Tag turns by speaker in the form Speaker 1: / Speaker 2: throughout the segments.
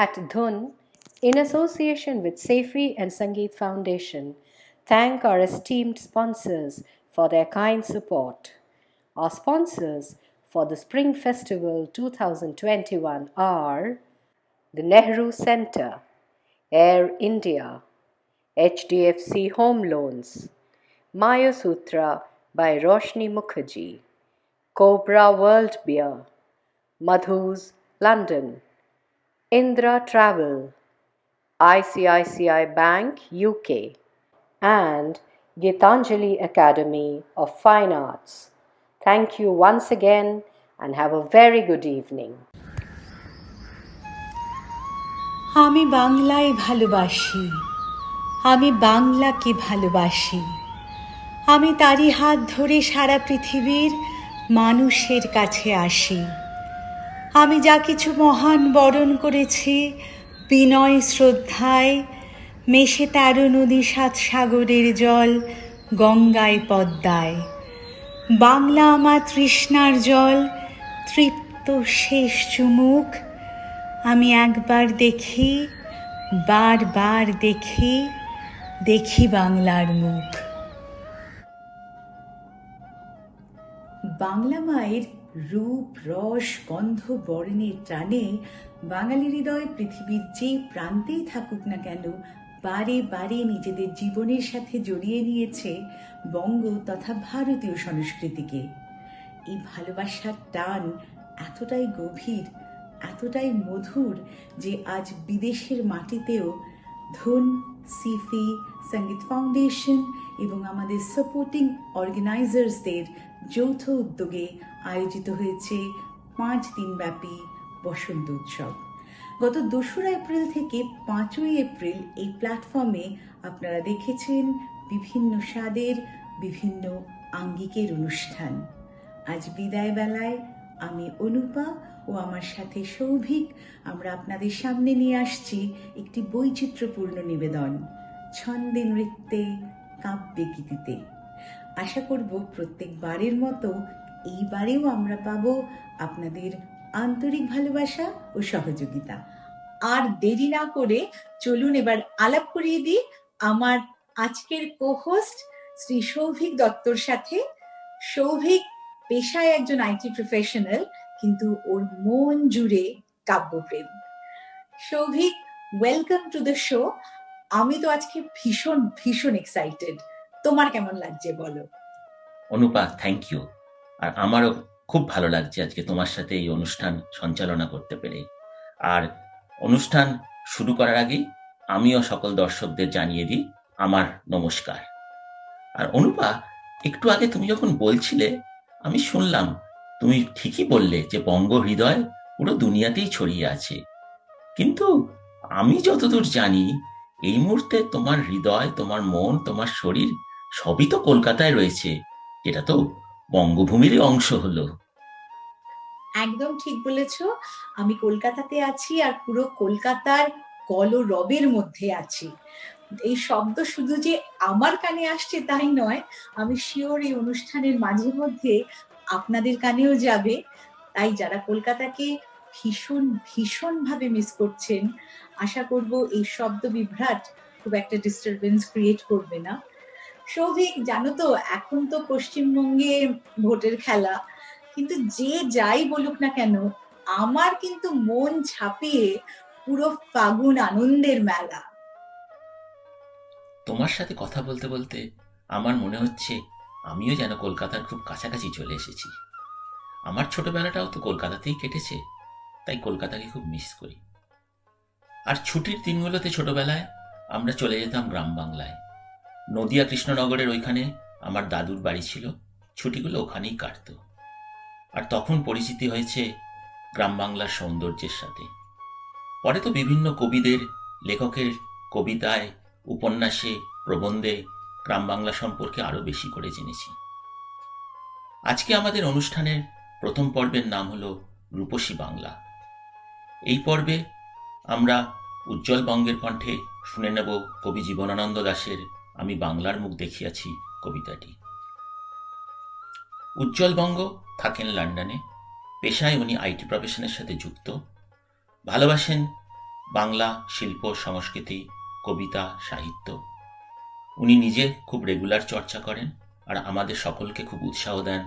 Speaker 1: At Dhun, in association with Safri and Sangeet Foundation, thank our esteemed sponsors for their kind support. Our sponsors for the Spring Festival 2021 are the Nehru Center, Air India, HDFC Home Loans, Mayasutra by Roshni Mukherjee, Cobra World Beer, Madhu's London, Indra Travel, ICICI Bank UK, and Gitanjali Academy of Fine Arts. Thank you once again and have a very good evening.
Speaker 2: আমি বাংলায় ভালোবাসি, আমি বাংলাকে ভালোবাসি, আমি তারই হাত ধরে সারা পৃথিবীর মানুষের কাছে আসি। আমি যা কিছু মহান বরণ করেছি বিনয় শ্রদ্ধায়, মেশে ১৩ নদী ৭ সাগরের জল গঙ্গায় পদ্মায়। বাংলা আমার তৃষ্ণার জল, তৃপ্ত শেষ চুমুক। আমি একবার দেখি, বারবার দেখি, দেখি বাংলার মুখ। বাংলা মায়ের রূপ রস গন্ধ বর্ণের টানে বাঙালি হৃদয় পৃথিবীর যে প্রান্তেই থাকুক না কেন বারে বারে নিজেদের জীবনের সাথে জড়িয়ে নিয়েছে বঙ্গ তথা ভারতীয় সংস্কৃতিকে। এই ভালোবাসার টান এতটাই গভীর, এতটাই মধুর যে আজ বিদেশের মাটিতেও ধুন, সিফি, সঙ্গীত ফাউন্ডেশন এবং আমাদের সাপোর্টিং অর্গানাইজার্সদের যৌথ উদ্যোগে আয়োজিত হয়েছে 5 দিনব্যাপী বসন্ত উৎসব। গত 2রা এপ্রিল থেকে 5ই এপ্রিল এই প্ল্যাটফর্মে আপনারা দেখেছেন বিভিন্ন স্বাদের বিভিন্ন আঙ্গিকের অনুষ্ঠান। আজ বিদায় বেলায় আমি অনুপা ও আমার সাথে সৌভিক আমরা আপনাদের সামনে নিয়ে আসছি একটি বৈচিত্র্যপূর্ণ নিবেদন, ছন্দে নৃত্যে কাব্যে গীতিতে। আশা করব প্রত্যেকবারের মতো এইবারেও আমরা পাবো আপনাদের আন্তরিক ভালোবাসা ও সহযোগিতা। আর দেরি না করে চলুন এবার আলাপ করিয়ে দিই আমার আজকের কো-হোস্ট শ্রী সৌভিক দত্তর সাথে। সৌভিক পেশায় একজন আইটি প্রফেশনাল, কিন্তু ওর মন জুড়ে কাব্যপ্রেম। Souvik, welcome to the show. আমি তো আজকে ভীষণ ভীষণ এক্সাইটেড, তোমার কেমন লাগছে বলো?
Speaker 3: Anupa, thank you. আর আমারও খুব ভালো লাগছে আজকে তোমার সাথে এই অনুষ্ঠান সঞ্চালনা করতে পেরে। আর অনুষ্ঠান শুরু করার আগেই আমিও সকল দর্শকদের জানিয়ে দিই আমার নমস্কার। আর অনুপা, একটু আগে তুমি যখন বলছিলে আমি শুনলাম, তুমি ঠিকই বললে যে বঙ্গ হৃদয় পুরো দুনিয়াতেই ছড়িয়ে আছে। কিন্তু আমি যতদূর জানি এই মুহূর্তে তোমার হৃদয়, তোমার মন, তোমার শরীর সবই তো কলকাতায় রয়েছে, যেটা তো বঙ্গভূমিরই অংশ হলো।
Speaker 2: একদম ঠিক বলেছ। আমি কলকাতাতে আছি আর পুরো কলকাতার কলরবের মধ্যে আছি। এই শব্দ শুধু যে আমার কানে আসছে তাই নয়, আমি শিওর এই অনুষ্ঠানের মাঝে মধ্যে আপনাদের কানেও যাবে। তাই যারা কলকাতাকে ভীষণ ভীষণ ভাবে মিস করছেন, আশা করব এই শব্দ বিভ্রাট খুব একটা ডিস্টারবেন্স ক্রিয়েট করবে না। সৌভিক, জানো তো এখন তো পশ্চিমবঙ্গে ভোটের খেলা, কিন্তু যে যাই বলুক না কেন আমার কিন্তু মন ছাপিয়ে পুরো ফাগুন আনন্দের মেলা।
Speaker 3: তোমার সাথে কথা বলতে বলতে আমার মনে হচ্ছে আমিও যেন কলকাতার খুব কাছাকাছি চলে এসেছি। আমার ছোটবেলাটাও তো কলকাতাতেই কেটেছে, তাই কলকাতাকে খুব মিস করি। আর ছুটির দিনগুলোতে ছোটবেলায় আমরা চলে যেতাম গ্রাম বাংলায়। নদিয়া কৃষ্ণনগরের ওইখানে আমার দাদুর বাড়ি ছিল, ছুটিগুলো ওখানেই কাটত। আর তখন পরিচিতি হয়েছে গ্রাম বাংলার সৌন্দর্যের সাথে। পরে তো বিভিন্ন কবিদের, লেখকের কবিতায়, উপন্যাসে, প্রবন্ধে গ্রাম বাংলা সম্পর্কে আরো বেশি করে জেনেছি। আজকে আমাদের অনুষ্ঠানের প্রথম পর্বের নাম হলো রূপসী বাংলা। এই পর্বে আমরা উজ্জ্বল বঙ্গের কণ্ঠে শুনে নেব কবি জীবনানন্দ দাশের আমি বাংলার মুখ দেখিয়াছি কবিতাটি। উজ্জ্বল বঙ্গ থাকেন লন্ডনে। পেশায় উনি আইটি প্রফেশনের সাথে যুক্ত। ভালোবাসেন বাংলা শিল্প সংস্কৃতি, কবিতা, সাহিত্য। উনি নিজে খুব রেগুলার চর্চা করেন আর আমাদের সকলকে খুব উৎসাহ দেন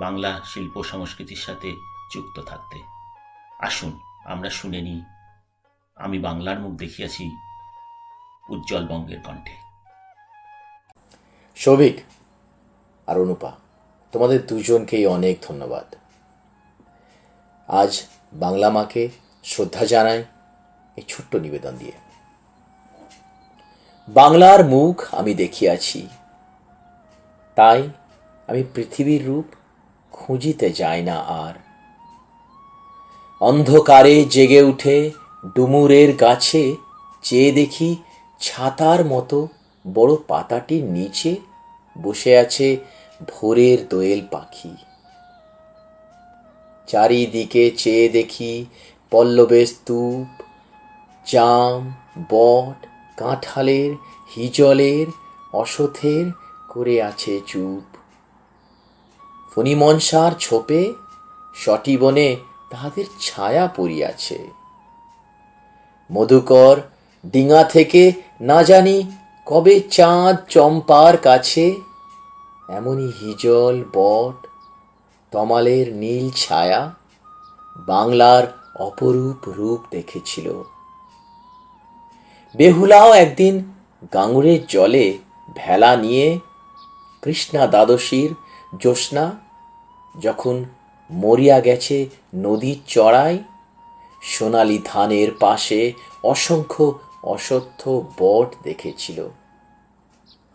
Speaker 3: বাংলা শিল্প সংস্কৃতির সাথে যুক্ত থাকতে। আসুন আমরা শুনে নিই আমি বাংলার মুখ দেখিয়াছি উজ্জ্বল বঙ্গের কণ্ঠে।
Speaker 4: সৌভিক আর অনুপা, তোমাদের দুজনকেই অনেক ধন্যবাদ। আজ বাংলা মাকে শ্রদ্ধা জানাই এই ছোট্ট নিবেদন দিয়ে। বাংলার মুখ আমি দেখিয়াছি, তাই আমি পৃথিবীর রূপ খুঁজিতে যাই না আর। অন্ধকারে জেগে উঠে ডুমুরের গাছে চেয়ে দেখি ছাতার মতো বড় পাতাটির নিচে বসে আছে ভোরের দোয়েল পাখি। চারিদিকে চেয়ে দেখি পল্লবের স্তূপ, জাম, বট, কাঁঠালের, হিজলের, অশ্বথের করে আছে চুপ। ফণিমনসার ছোপে সটিবনে তাহাদের ছায়া পড়িয়াছে। মধুকর ডিঙা থেকে না জানি কবে চাঁদ চম্পার কাছে এমনি হিজল, বট, তমালের নীল ছায়া বাংলার অপরূপ রূপ দেখেছিল। বেহুলাও একদিন গাঙুরের জলে ভেলা নিয়ে কৃষ্ণা দ্বাদশীর জ্যোৎস্না যখন মরিয়া গেছে নদীর চড়ায়, সোনালি ধানের পাশে অসংখ্য অশ্বত্থ বট দেখেছিল।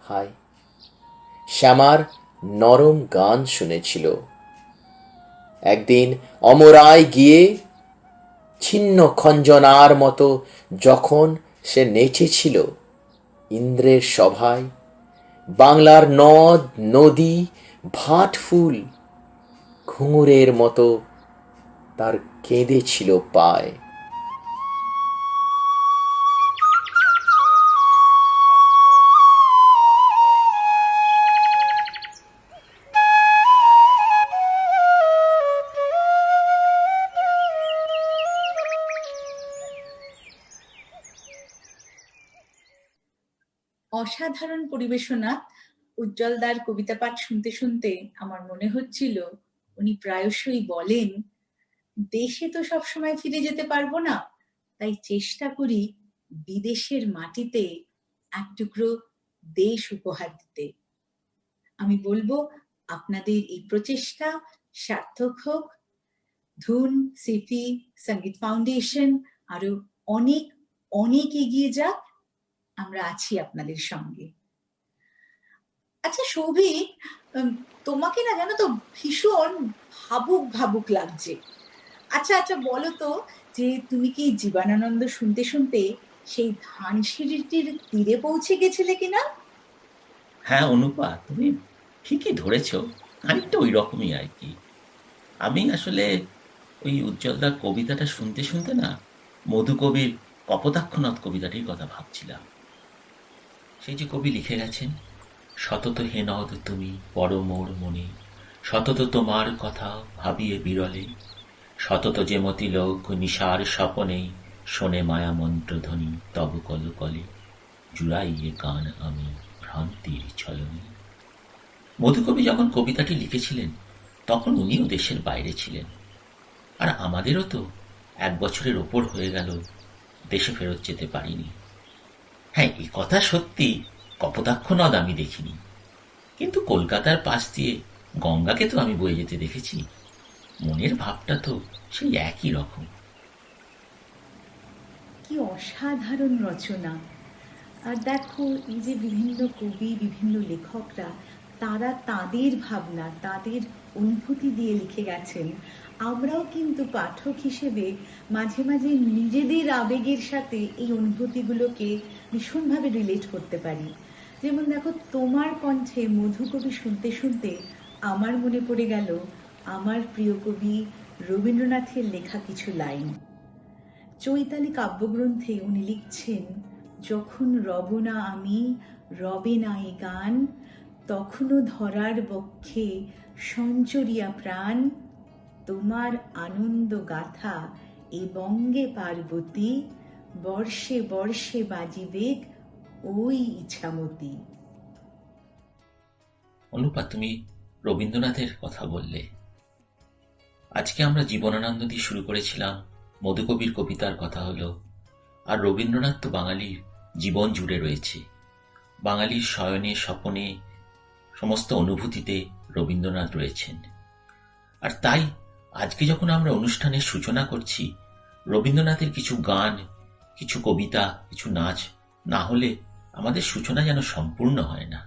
Speaker 4: হায়, শ্যামার নরম গান শুনেছিল। একদিন অমরায় গিয়ে ছিন্ন খঞ্জনার মতো যখন সে নেচেছিল ইন্দ্রের সভায়, বাংলার নদ নদী ভাট ফুল ঘুঙুরের মতো তার কেঁদেছিল পায়।
Speaker 2: অসাধারণ পরিবেশনা। উজ্জ্বলদার কবিতা পাঠ শুনতে শুনতে আমার মনে হচ্ছিল উনি প্রায়শই বলেন, দেশে তো সবসময় ফিরে যেতে পারবো না, তাই চেষ্টা করি বিদেশের মাটিতে এক টুকরো দেশ উপহার দিতে। আমি বলবো আপনাদের এই প্রচেষ্টা সার্থক হোক। ধুন, সিফি, সঙ্গীত ফাউন্ডেশন আরো অনেক অনেক এগিয়ে যাক। আমরা আছি আপনাদের সঙ্গে। আচ্ছা সৌভিক, তোমাকে না জানো তো ভীষণ ভাবুক ভাবুক লাগছে। আচ্ছা আচ্ছা বলো তো, যে তুমি কি জীবনানন্দ শুনতে শুনতে সেই ধানসিঁড়িটির তীরে পৌঁছে গেছিলে কিনা?
Speaker 3: হ্যাঁ অনুপা, তুমি ঠিকই ধরেছ, খানিকটা ওই রকমই আর কি। আমি আসলে ওই উজ্জ্বলদার কবিতাটা শুনতে শুনতে না মধুকবির কপোতাক্ষনাথ কবিতাটির কথা ভাবছিলাম। সেই যে কবি লিখে গেছেন, সতত হে নদ তুমি বড় মোর মনে, সতত তোমার কথা ভাবিয়ে বিরলে, সতত যে মতি লোক নিশার স্বপনে, শোনে মায়া মন্ত্রধ্বনি তব কল কলে, জুড়াইয়ে গান আমি ভ্রান্তির ছলনে। মধুকবি যখন কবিতাটি লিখেছিলেন তখন উনিও দেশের বাইরে ছিলেন, আর আমাদেরও তো 1 বছরের ওপর হয়ে গেল দেশে ফেরত যেতে পারিনি। হ্যাঁ, এ কথা সত্যি, কপোতাক্ষ নদ আমি দেখিনি, কিন্তু কলকাতার পাশ দিয়ে গঙ্গাকে তো আমি বয়ে যেতে দেখেছি। মনের ভাবটা তো সেই একই রকম।
Speaker 2: কি অসাধারণ রচনা! আর দেখো, এই যে বিভিন্ন কবি, বিভিন্ন লেখকরা তারা তাদের ভাবনা, তাদের অনুভূতি দিয়ে লিখে গেছেন। আমরাও কিন্তু পাঠক হিসেবে মাঝে মাঝে নিজেদের আবেগের সাথে এই অনুভূতিগুলোকে ভীষণভাবে রিলেট করতে পারি। যেমন দেখো, তোমার কণ্ঠে মধুকবি শুনতে শুনতে আমার মনে পড়ে গেল আমার প্রিয় কবি রবীন্দ্রনাথের লেখা কিছু লাইন। চৈতালি কাব্যগ্রন্থে উনি লিখছেন, যখন রব না আমি, রবে না এ গান, তখনও ধরার বক্ষে সঞ্চরিয়া প্রাণ, তোমার আনন্দ গাথা এ বঙ্গে পার্বতী, বর্ষে বর্ষে বাজিবেগ ওই ইছামতি।
Speaker 3: অনুপা, তুমি রবীন্দ্রনাথের কথা বললে। আজকে আমরা জীবনানন্দ দিয়ে শুরু করেছিলাম, মধুকবির কবিতার কথা হলো। আর রবীন্দ্রনাথ তো বাঙালির জীবন জুড়ে রয়েছে। বাঙালির শয়নে স্বপনে সমস্ত অনুভূতিতে রবীন্দ্রনাথ রয়েছেন। আর তাই আজকে যখন আমরা অনুষ্ঠানের সূচনা করছি, রবীন্দ্রনাথের কিছু গান, কিছু কবিতা, কিছু নাচ না হলে আমাদের সূচনা যেন সম্পূর্ণ হয় না।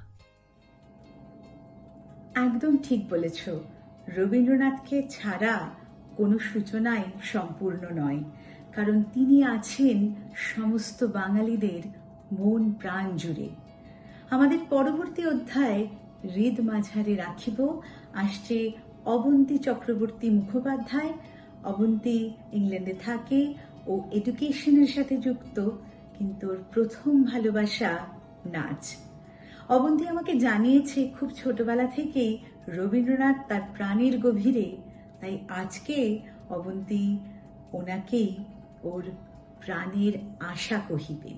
Speaker 2: একদম ঠিক বলেছ। রবীন্দ্রনাথকে ছাড়া কোনো সূচনাই সম্পূর্ণ নয়, কারণ তিনি আছেন সমস্ত বাঙালিদের মন প্রাণ জুড়ে। আমাদের পরবর্তী অধ্যায় হৃদ মাঝারে রাখিব আসছে অবন্তী চক্রবর্তী মুখোপাধ্যায়। অবন্তী ইংল্যান্ডে থাকে ও এডুকেশনের সাথে যুক্ত, কিন্তু ওর প্রথম ভালোবাসা নাচ। অবন্তী আমাকে জানিয়েছে খুব ছোটবেলা থেকেই রবীন্দ্রনাথ তার প্রাণের গভীরে, তাই আজকে অবন্তী ওনাকেই ওর প্রাণের আশা কহিবে।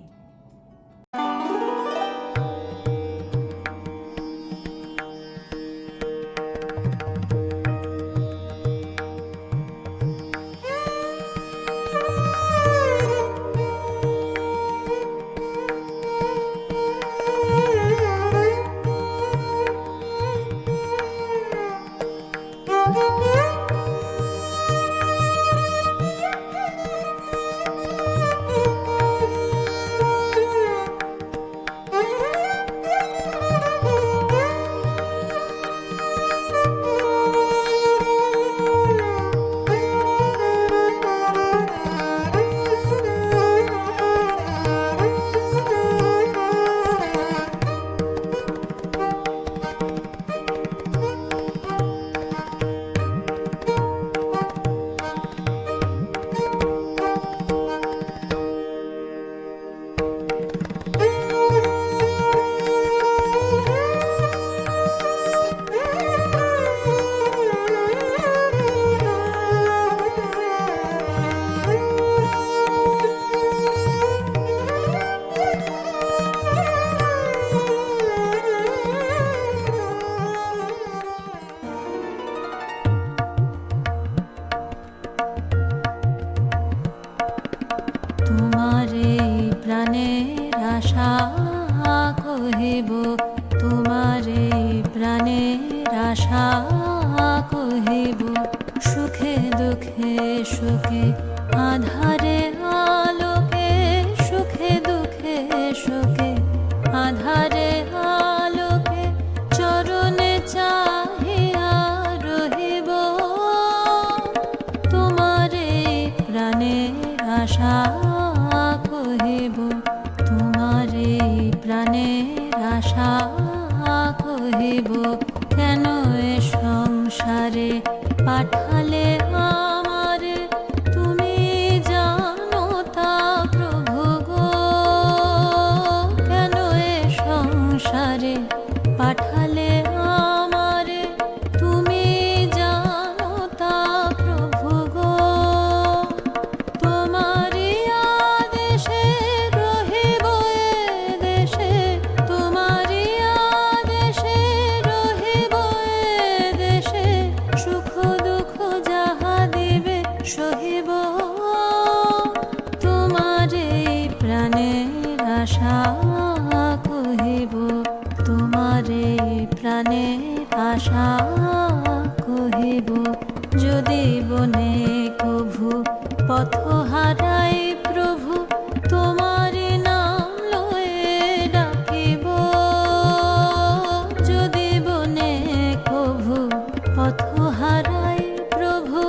Speaker 5: তোমারে প্রাণের আশা কহিব, তোমারে প্রাণের আশা কহিব, সুখে দুঃখে শোকে আধারে আলোকে, সুখে দুঃখে শোকে আধারে আলোকে, চরণে চাহিয়া রহিব, তোমারে প্রাণের আশা কহিব, তোমারে প্রাণের আশা কহিব। কেন এ সংসারে পাঠালে আমারে, তুমি জানো তা প্রভু গো। কেন এ সংসারে পাঠালে আমারে, তুমি জানো তা প্রভু গো। তোমারি আদেশে রহিব এ দেশে, তোমারি আদেশে রহিব এ দেশে, সুখ দুঃখ যাহা দিবে সহিব, তোমারে প্রাণের আশা কহিব, তোমারে প্রাণের আশা কহিব। যদি বনে কভু পথ হারাই প্রভু, তোমারি নাম লয়ে ডাকিব, যদি বনে কভু পথ হারাই প্রভু,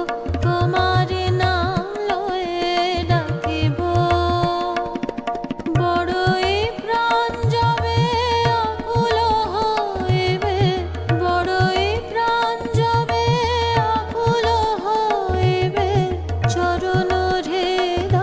Speaker 5: তোমারি নাম লয়ে ডাকিব। বড়ই প্রাণ যাবে আকুল হইবে, বড়ই প্রাণ যাবে আকুল হইবে, চরণ হৃদয়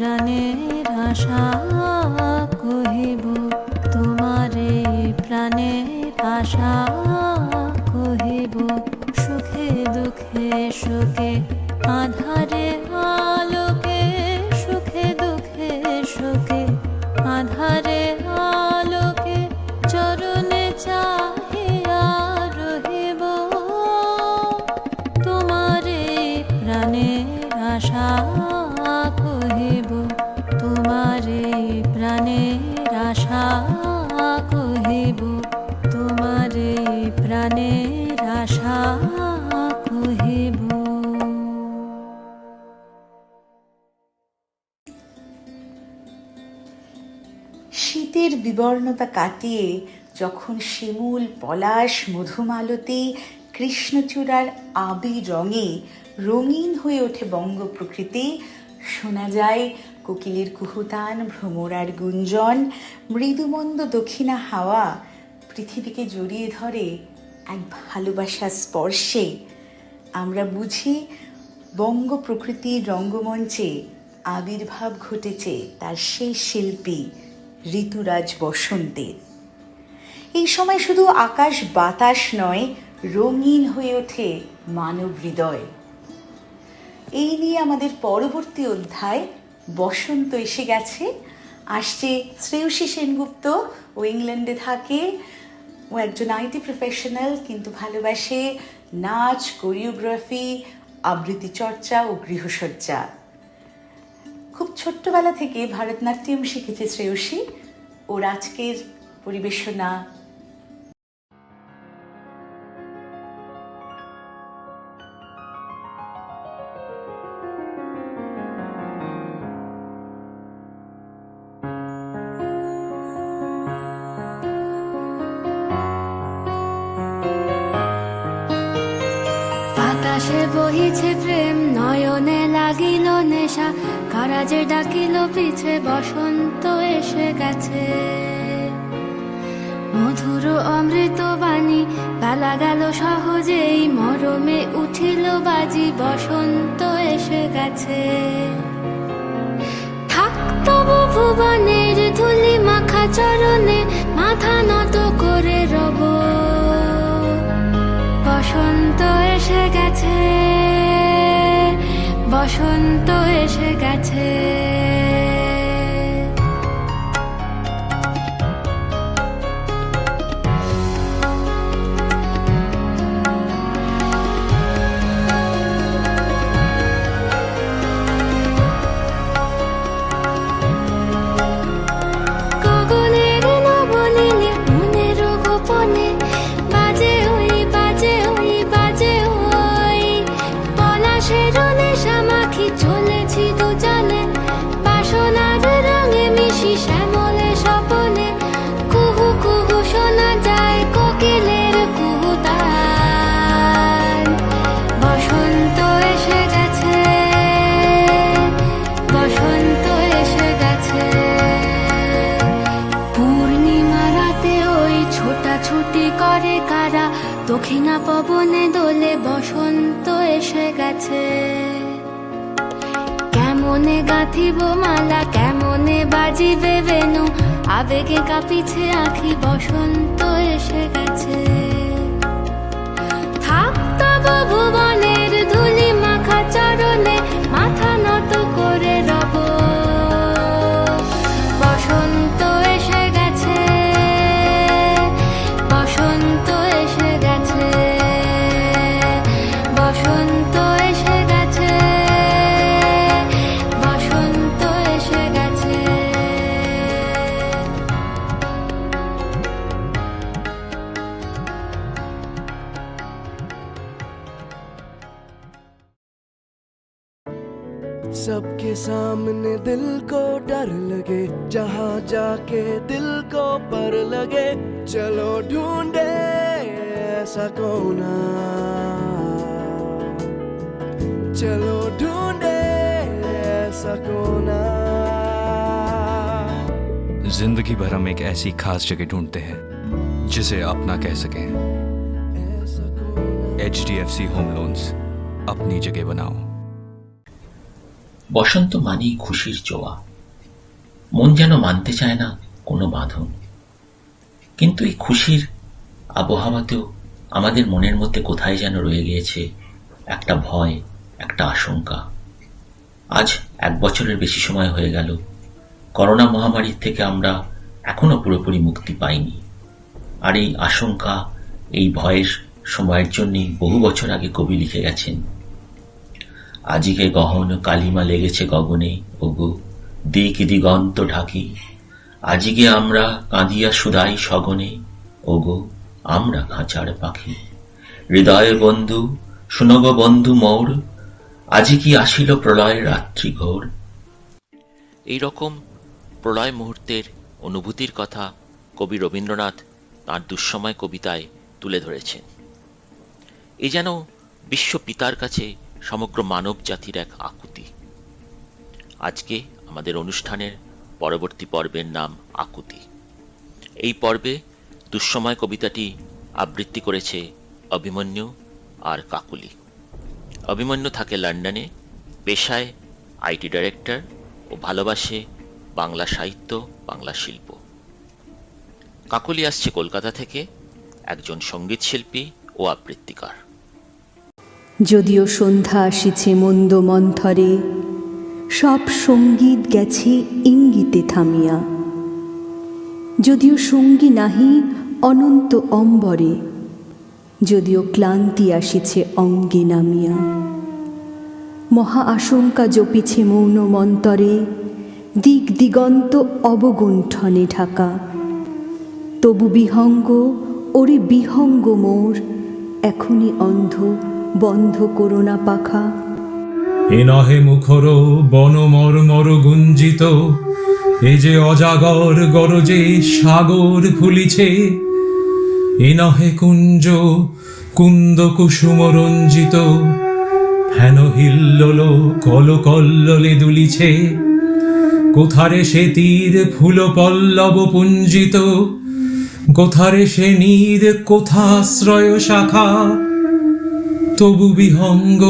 Speaker 5: প্রাণের আশা কহিব, তোমারে প্রাণের আশা কহিব, সুখে দুঃখে শোকে আধারে আলোকে, সুখে দুঃখে শোকে আধারে আলোকে, চরণে চাহিয়া রহিব, তোমারে প্রাণের আশা কহিব, তোমারে প্রাণের আশা কহিব, তোমারে প্রাণের আশা কহিব।
Speaker 2: শীতের বিবর্ণতা কাটিয়ে যখন শিমুল, পলাশ, মধুমালতী, কৃষ্ণচূড়ার আবির রঙে রঙিন হয়ে ওঠে বঙ্গ প্রকৃতি, শোনা যায় কোকিলের কুহুতান, ভ্রমরার গুঞ্জন, মৃদুমন্দ দক্ষিণা হাওয়া পৃথিবীকে জড়িয়ে ধরে এক ভালোবাসার স্পর্শে, আমরা বুঝি বঙ্গ প্রকৃতির রঙ্গমঞ্চে আবির্ভাব ঘটেছে তার সেই শিল্পী ঋতুরাজ বসন্তের। এই সময় শুধু আকাশ বাতাস নয়, রঙিন হয়ে ওঠে মানব হৃদয়। এই নিয়ে আমাদের পরবর্তী অধ্যায় বসন্ত এসে গেছে। আসছে শ্রেয়সী সেনগুপ্ত। ও ইংল্যান্ডে থাকে, ও একজন আইটি প্রফেশনাল, কিন্তু ভালোবাসে নাচ, কোরিওগ্রাফি, আবৃত্তি চর্চা ও গৃহসজ্জা। খুব ছোট্টবেলা থেকে ভারতনাট্যম শিখেছে শ্রেয়সী। ওর আজকের পরিবেশনা
Speaker 5: বাতাসে বহিছে প্রেম, নয়নে লাগিল নেশা, কারাজে ডাকিল পিছে, বসন্ত এসে গেছে। মধুর অমৃত বাণী, বেলা গেল সহজেই, মরমে উঠিল বাজি, বসন্ত এসে গেছে। থাক তবু ভুবনের ধুলি মাখা চরণে, মাথা নত করে রব, বসন্ত এসে গেছে, বসন্ত এসে গেছে। গগনের নবনীলে মনের গোপনে, বাজে ওই বাজে ওই বাজে ওই, পলাশের নেশা মাখি চলেছি দুজনে, বাসনার রঙে মিশি শ্যামলে স্বপনে, কুহু কুহু শোনা যায় কোকিলের কুহুতান, বসন্ত এসে গেছে, বসন্ত এসে গেছে। পূর্ণিমা রাতে ওই ছোটাছুটি করে কারা, দক্ষিণা পবনে দোলে, বসন্ত এসে গেছে। কেমনে গাঁথিব মালা, কেমনে বাজিবে বেনু, আবেগে কাঁপিছে আঁখি, বসন্ত এসে গেছে। থাক তব ভুবনের ধুলি মাখা চরণে, মাথা নত করে রব, বসন্ত এসে গেছে, বসন্ত এসে গেছে, বসন্ত এসে গেছে, বসন্ত এসে গেছে।
Speaker 6: सबके सामने दिल को डर लगे, जहाँ जाके दिल को पर लगे, चलो ढूंढे ऐसा कोना, चलो ढूंढे ऐसा कोना।
Speaker 7: जिंदगी भर हम एक ऐसी खास जगह ढूंढते हैं जिसे अपना कह सकें। HDFC होम लोन्स, अपनी जगह बनाओ।
Speaker 3: বসন্ত মানেই খুশির জোয়া। মন যেন মানতে চায় না কোনো বাঁধন, কিন্তু এই খুশির আবহাওয়াতেও আমাদের মনের মধ্যে কোথায় যেন রয়ে গিয়েছে একটা ভয়, একটা আশঙ্কা। আজ 1 বছরের বেশি সময় হয়ে গেল করোনা মহামারীর থেকে আমরা এখনো পুরোপুরি মুক্তি পাইনি। আর এই আশঙ্কা, এই ভয়ের সময়ের জন্যই বহু বছর আগে কবি লিখে গেছেন, আজিকে গহন কালিমা লেগেছে গগনে, ওগো দিক দিগন্ত ঢাকি, আজিকে আমরা কাঁদিয়া সুধাই সগনে, ওগো আমরা খাঁচার পাখি। হৃদয় বন্ধু শুনগ বন্ধু মোর, আজি কি আসিল প্রলয়ের রাত্রি ঘোর। এইরকম প্রলয় মুহূর্তের অনুভূতির কথা কবি রবীন্দ্রনাথ তাঁর দুঃসময় কবিতায় তুলে ধরেছেন। এ যেন বিশ্ব পিতার কাছে সমগ্র মানব জাতির এক আকুতি। আজকে আমাদের অনুষ্ঠানের পরবর্তী পর্বের নাম আকুতি। এই পর্বে দুঃসময় কবিতাটি আবৃত্তি করেছে অভিমন্যু আর কাকুলি। অভিমন্যু থাকে লন্ডনে, পেশায় আইটি ডাইরেক্টর ও ভালোবাসে বাংলা সাহিত্য, বাংলা শিল্প। কাকুলি আসছে কলকাতা থেকে, একজন সঙ্গীত শিল্পী ও আবৃত্তিকার।
Speaker 8: যদিও সন্ধ্যা আসিছে মন্দ মন্থরে, সব সঙ্গীত গেছে ইঙ্গিতে থামিয়া, যদিও সঙ্গী নাহি অনন্ত অম্বরে, যদিও ক্লান্তি আসিছে অঙ্গে নামিয়া, মহা আশঙ্কা জপিছে মৌন মন্তরে, দিক দিগন্ত অবগুণ্ঠনে ঢাকা, তবু বিহঙ্গ ওরে বিহঙ্গ মোর, এখনই অন্ধ বন্ধ করোনা পাখা।
Speaker 9: এ নহে মুখর বন মর্মর গুঞ্জিত, এ যে অজাগর গরজে সাগর ফুলিছে, এ নহে কুঞ্জ কুন্দ কুসুম রঞ্জিত, হেন হিল্লোল কল কল্লোলে দুলিছে, কোথারে সে তীর ফুল পল্লব পুঞ্জিত, কোথারে সে নীর কোথাশ্রয় শাখা, তবু বিহঙ্গ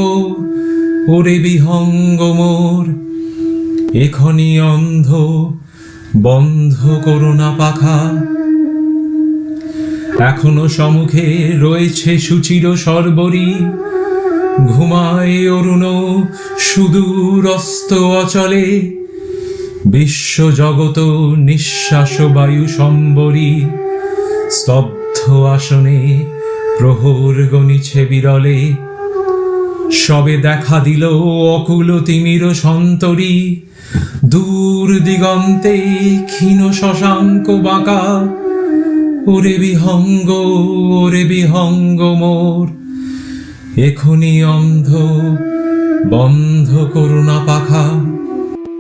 Speaker 9: ওরে বিহঙ্গ মোর, এখনি অন্ধ বন্ধ করোনা পাখা। এখনো সম্মুখে রয়েছে সুচির সর্বরী, ঘুমায় অরুণ সুদূরস্ত অচলে, বিশ্ব জগত নিঃশ্বাস বায়ু সম্বরী, স্তব্ধ আসনে প্রহর গণিছে বিরলে, সবে দেখা দিল অকুল তিমির সন্তরী, দূর দিগন্তে ক্ষীণ শশাঙ্ক বাঁকা, ওরে বিহঙ্গ মোর, এখনি অন্ধ বন্ধ করোনা পাখা।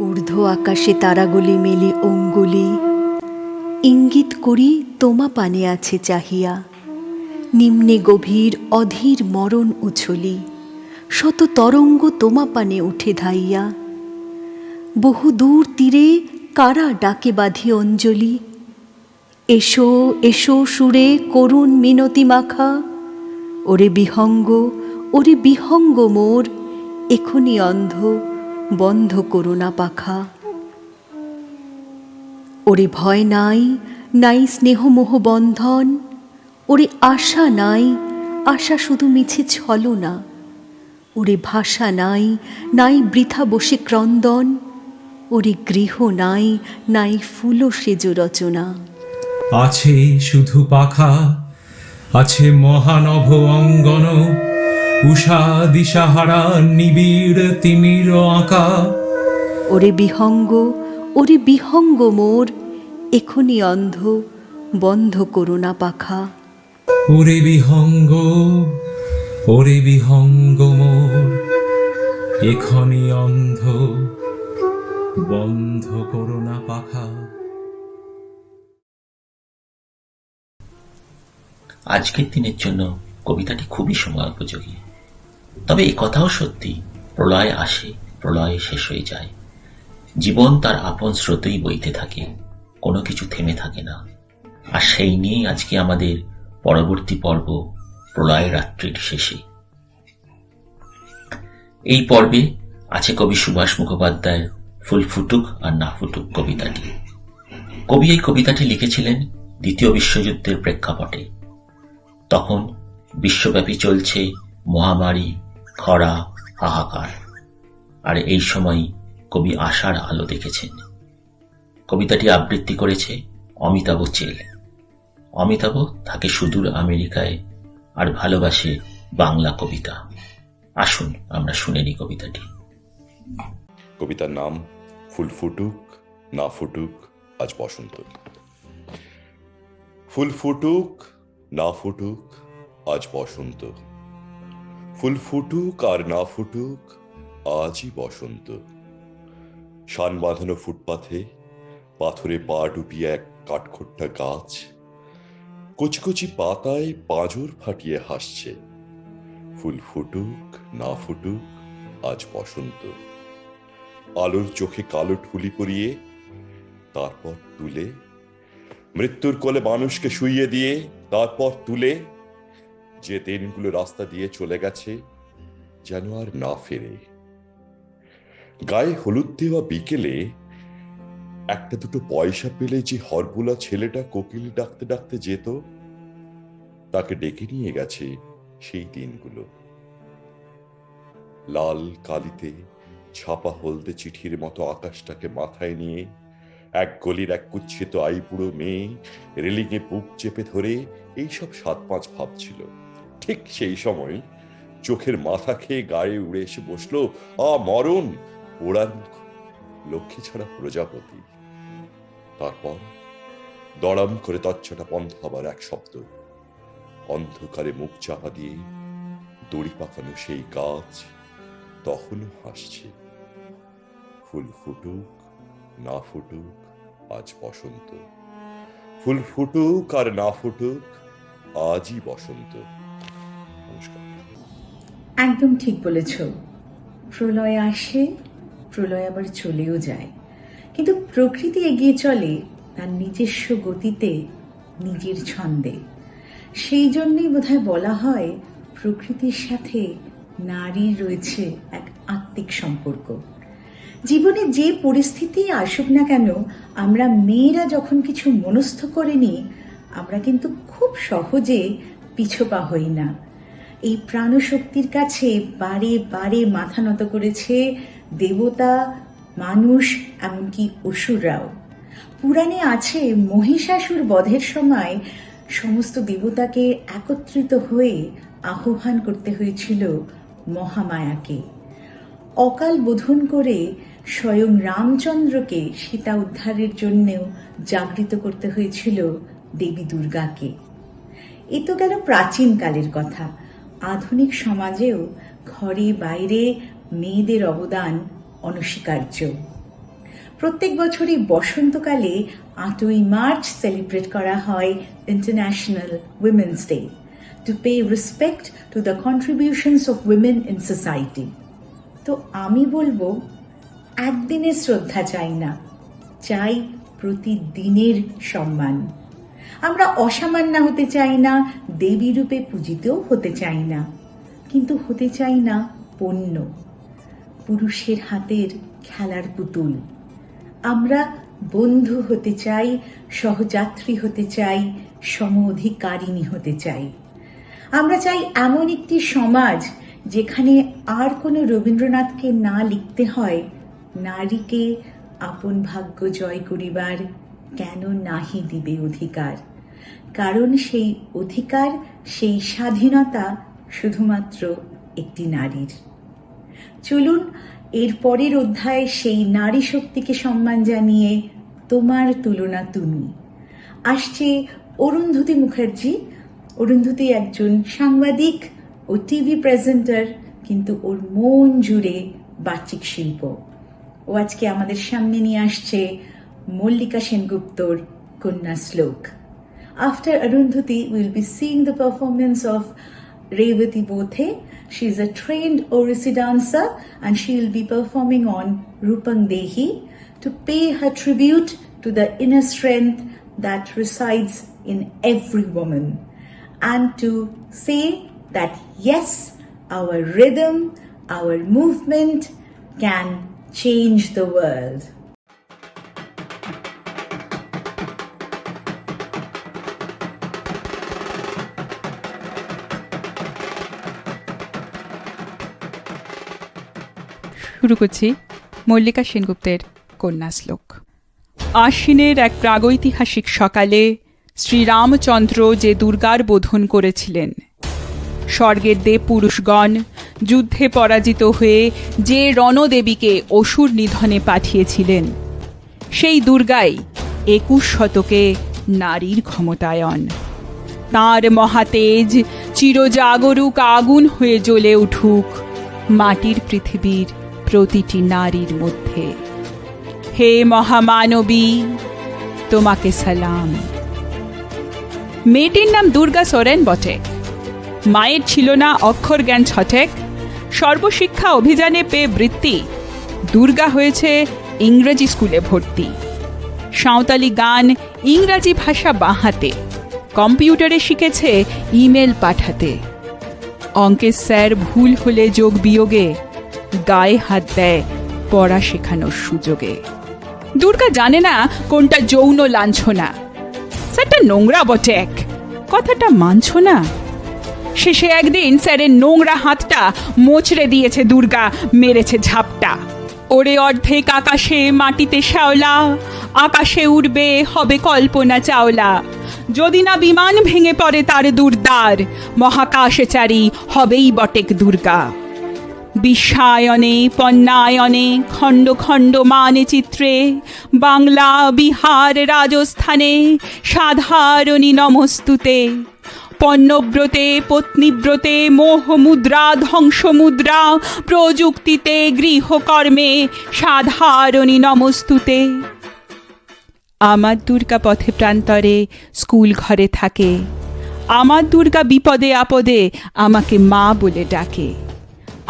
Speaker 8: ঊর্ধ্ব আকাশে তারাগুলি মেলি অঙ্গুলি, ইঙ্গিত করি তোমা পানে আছে চাহিয়া, নিম্নে গভীর অধীর মরণ উছলি, শত তরঙ্গ তোমা পানে উঠে ধাইয়া, বহু দূর তীরে কারা ডাকে বাঁধি অঞ্জলি, এসো এসো সুরে করুণ মিনতি মাখা, ওরে বিহঙ্গ মোর, এখনি অন্ধ বন্ধ করোনা পাখা। ওরে ভয় নাই, নাই স্নেহ মোহ বন্ধন, ওরে আশা নাই, আশা শুধু মিছে ছলনা, ওরে ভাষা নাই, নাই বৃথা বসে ক্রন্দন, ওরে গৃহ নাই, নাই ফুল সেজ রচনা।
Speaker 9: আছে শুধু পাখা, আছে মহানভ অঙ্গন, উষা দিশাহারা নিবিড় তিমির আঁকা,
Speaker 8: ওরে বিহঙ্গ মোর, এখনি অন্ধ বন্ধ করোনা পাখা।
Speaker 9: ওরে বিহঙ্গ মোর, এখনি অন্ধ বন্ধ করোনা পাখা।
Speaker 3: আজকের দিনের জন্য কবিতাটি খুবই সময় উপযোগী। তবে এ কথাও সত্যি, প্রলয় আসে, প্রলয় শেষ হয়ে যায়, জীবন তার আপন স্রোতেই বইতে থাকে, কোনো কিছু থেমে থাকে না। আর সেই নিয়েই আজকে আমাদের পরবর্তী পর্ব, প্রলয় রাত্রির শেষে। এই পর্বে আছে কবি সুভাষ মুখোপাধ্যায়ের ফুল ফুটুক আর না ফুটুক কবিতাটি। কবি এই কবিতাটি লিখেছিলেন দ্বিতীয় বিশ্বযুদ্ধের প্রেক্ষাপটে। তখন বিশ্বব্যাপী চলছে মহামারী, খরা, হাহাকার, আর এই সময় কবি আশার আলো দেখেছেন। কবিতাটি আবৃত্তি করেছে অমিতাভ চেল। অমিতাভ থাকে সুদূর আমেরিকায় আর ভালোবাসে বাংলা কবিতা। আসুন আমরা শুনে নিই কবিতাটি।
Speaker 10: কবিতার নাম ফুল ফুটুক না ফুটুক আজ বসন্ত। ফুল ফুটুক না ফুটুক আজ বসন্ত, ফুল ফুটুক আর না ফুটুক আজই বসন্ত। শান বাঁধানো ফুটপাথে পাথরে পা ডুবিয়ে এক কাঠখোট্টা গাছ কচি কচি পাতায় পাঁজর ফাটিয়ে হাসছে। ফুল ফুটুক না ফুটুক আজ বসন্ত। আলোর চোখে কালো ঠুলি পরিয়ে তারপর তুলে, মৃত্যুর কোলে মানুষকে শুইয়ে দিয়ে তারপর তুলে, যে দিনগুলো রাস্তা দিয়ে চলে গেছে যেন আর না ফেরে। গায়ে হলুদ দেওয়া বিকেলে একটা দুটো পয়সা পেলে যে হরবোলা ছেলেটা কোকিল ডাকতে ডাকতে যেত, তাকে ডেকে নিয়ে গেছে সেই দিনগুলো। লাল কালিতে ছাপা হলদে চিঠির মতো আকাশটাকে মাথায় নিয়ে এক গলির এক কুচ্ছিত আইবুড়ো মেয়ে রেলিংয়ে বুক চেপে ধরে এইসব ৭-৫ ভাবছিল। ঠিক সেই সময় চোখের মাথা খেয়ে গায়ে উড়ে এসে বসলো মরণ, পোড়ার লক্ষ্মী ছাড়া প্রজাপতি। তারপর দড়াম করে তচ্ছাটা বন্ধ হবার এক শব্দ। অন্ধকারে মুখ চাপা দিয়ে দড়ি পাকানো সেই গাছ তখনও হাসছে। ফুল ফুটুক না ফুটুক আজ বসন্ত, ফুল ফুটুক আর না ফুটুক আজই বসন্ত। নমস্কার।
Speaker 2: একদম ঠিক বলেছ। প্রলয় আসে, প্রলয় আবার চলেও যায়, কিন্তু প্রকৃতি এগিয়ে চলে তার নিজস্ব গতিতে, নিজের ছন্দে। সেই জন্যই বোধহয় বলা হয় প্রকৃতির সাথে নারীর রয়েছে এক আত্মিক সম্পর্ক। জীবনে যে পরিস্থিতি আসুক না কেন, আমরা মেয়েরা যখন কিছু মনস্থ করে নিই, আমরা কিন্তু খুব সহজে পিছপা হই না। এই প্রাণশক্তির কাছে বারে বারে মাথা নত করেছে দেবতা, মানুষ, এমনকি অসুররাও। পুরাণে আছে মহিষাসুর বধের সময় সমস্ত দেবতাকে একত্রিত হয়ে আহ্বান করতে হয়েছিল মহামায়াকে। অকাল বোধন করে স্বয়ং রামচন্দ্রকে সীতা উদ্ধারের জন্যেও জাগৃত করতে হয়েছিল দেবী দুর্গাকে। এ তো গেল প্রাচীন কালের কথা। আধুনিক সমাজেও ঘরে বাইরে মেয়েদের অবদান অনস্বীকার্য। প্রত্যেক বছরই বসন্তকালে ৮ই মার্চ সেলিব্রেট করা হয় international women's day, to pay respect to the contributions of women in society. তো আমি বলবো, একদিনের শ্রদ্ধা চাই না, চাই প্রতিদিনের সম্মান। আমরা অসামান্য হতে চাই না, দেবী রূপে পূজিতও হতে চাই না, কিন্তু হতে চাই না পণ্য, পুরুষের হাতের খেলার পুতুল। আমরা বন্ধু হতে চাই, সহযাত্রী হতে চাই, সম অধিকারিণী হতে চাই। আমরা চাই এমন একটি সমাজ যেখানে আর কোনো রবীন্দ্রনাথকে না লিখতে হয়, নারীকে আপন ভাগ্য জয় করিবার কেন নাহি দিবে অধিকার, কারণ সেই অধিকার, সেই স্বাধীনতা শুধুমাত্র একটি নারীর। চলুন এর পরের অধ্যায়ে সেই নারী শক্তিকে সম্মান জানিয়ে তোমার তুলনা তুমি। আসছে অরুন্ধতী মুখার্জি। অরুন্ধতী একজন সাংবাদিক ও টিভি প্রেজেন্টার, কিন্তু ওর মন জুড়ে বাচিক শিল্প। ও আজকে আমাদের সামনে নিয়ে আসছে মল্লিকা সেনগুপ্তর কন্যা শ্লোক। After Arundhati, we'll be seeing the performance of Revati Bothe. She is a trained Orisi dancer and she will be performing on Rupang Dehi to pay her tribute to the inner strength that resides in every woman, and to say that yes, our rhythm, our movement can change the world.
Speaker 11: শুরু করছি মল্লিকা সেনগুপ্তের কন্যা শ্লোক। আশ্বিনের এক প্রাগৈতিহাসিক সকালে শ্রীরামচন্দ্র যে দুর্গার বোধন করেছিলেন, স্বর্গের দেব পুরুষগণ যুদ্ধে পরাজিত হয়ে যে রণদেবীকে অসুর নিধনে পাঠিয়েছিলেন, সেই দুর্গাই 21 শতকে নারীর ক্ষমতায়ন। তাঁর মহাতেজ চিরজাগরুক আগুন হয়ে জ্বলে উঠুক মাটির পৃথিবীর প্রতিটি নারীর মধ্যে। হে মহামানবী, তোমাকে সালাম। মেয়েটির নাম দুর্গা সোরেন বটে। মায়ের ছিল না অক্ষর জ্ঞান ছটেক। সর্বশিক্ষা অভিযানে পেয়ে বৃত্তি, দুর্গা হয়েছে ইংরেজি স্কুলে ভর্তি। সাঁওতালি গান, ইংরাজি ভাষা বাঁহাতে, কম্পিউটারে শিখেছে ইমেল পাঠাতে। অঙ্কের স্যার ভুল হলে যোগ বিয়োগে গায়ে হাত দেয় পড়া শেখানোর সুযোগে। দুর্গা জানে না কোনটা যৌন লাঞ্ছনা। স্যারটা নোংরা বটে এক, কথাটা মানছ না। শেষে একদিন স্যারের নোংরা হাতটা মোচড়ে দিয়েছে দুর্গা, মেরেছে ঝাপটা। ওরে অর্ধেক আকাশে মাটিতে শ্যাওলা, আকাশে উড়বে হবে কল্পনা চাওলা। যদি না বিমান ভেঙে পড়ে তার দুর্দার, মহাকাশে চারি হবেই বটেক দুর্গা। বিশ্বায়নে পণ্যায়নে খণ্ড খণ্ড মানে চিত্রে, বাংলা বিহার রাজস্থানে সাধারণী নমস্তুতে। পণ্যব্রতে পত্নীব্রতে মোহ মুদ্রা ধ্বংস মুদ্রা, প্রযুক্তিতে গৃহকর্মে সাধারণী নমস্তুতে। আমার দুর্গা পথে প্রান্তরে স্কুল ঘরে থাকে, আমার দুর্গা বিপদে আপদে আমাকে মা বলে ডাকে।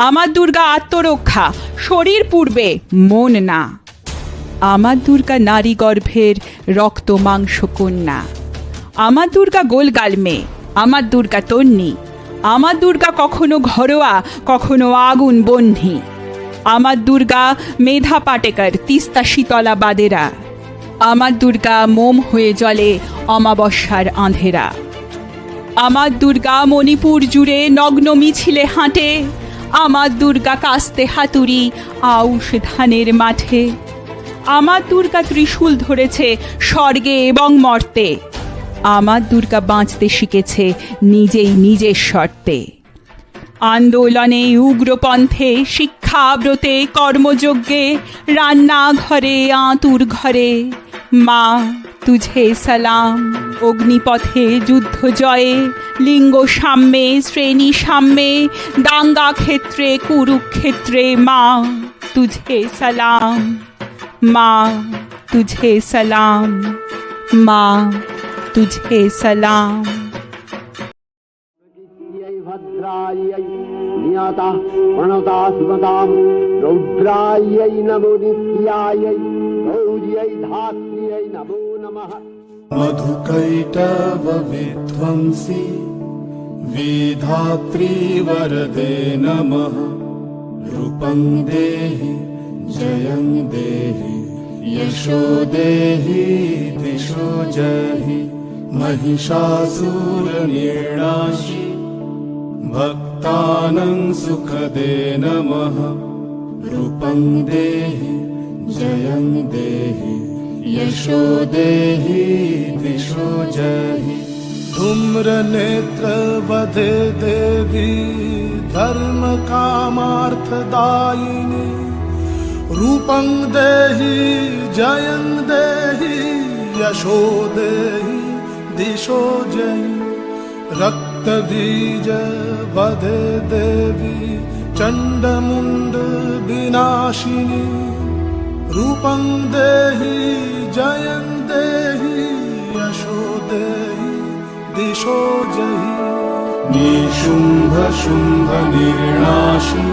Speaker 11: আমার দুর্গা আত্মরক্ষা, শরীর পূর্বে মন না। আমার দুর্গা নারী গর্ভের রক্ত মাংস কন্যা। আমার দুর্গা গোলগাল মেয়ে, আমার দুর্গা তন্নি। আমার দুর্গা কখনো ঘরোয়া কখনো আগুন বহ্নি। আমার দুর্গা মেধা পাটেকর, তিস্তা শীতলা বাদেরা। আমার দুর্গা মোম হয়ে জ্বলে অমাবস্যার আঁধেরা। আমার দুর্গা মণিপুর জুড়ে নগ্ন মিছিলে হাঁটে। আমার দুর্গা কাস্তে হাতুড়ি আউশ ধানের মাঠে। আমার দুর্গা ত্রিশূল ধরেছে স্বর্গে এবং মর্তে। আমার দুর্গা বাঁচতে শিখেছে নিজেই নিজের শর্তে। আন্দোলনে উগ্রপন্থে শিক্ষাব্রতে কর্মযজ্ঞে রান্নাঘরে আঁতুর ঘরে মা তুঝে সালাম। অগ্নিপথে যুদ্ধ জয়ে লিঙ্গ সাম্যে শ্রেণী সাম্যে দাঙ্গা ক্ষেত্রে কুরুক্ষেত্রে মা তুঝে সালাম। মা তুঝে সালাম, মা তুঝে সালাম।
Speaker 12: রৌদ্রাयै নমো নিত্যাयै গৌর্यै ধাত্র্यै নমো নমঃ।
Speaker 6: मधुकैटव विध्वंसी विधात्री वरदे नमः। रूपं देहि जयं देहि यशो देहि दिशो जहि। महिषासुरनिर्णाशि भक्तानां सुखदे नमः। रूपं देहि जयं देहि यशो देहि दिशो जहि। धूम्र नेत्र वधे देवी धर्म कामार्थदायिनी। रूपं देहि जयं देहि यशो देहि दिशो जहि। रक्तबीज वधे देवी चण्डमुण्ड विनाशिनी। रूपं देहि जयं देहि यशो देहि दिशो जहि। निशुम्भ शुम्भ निर्णाशि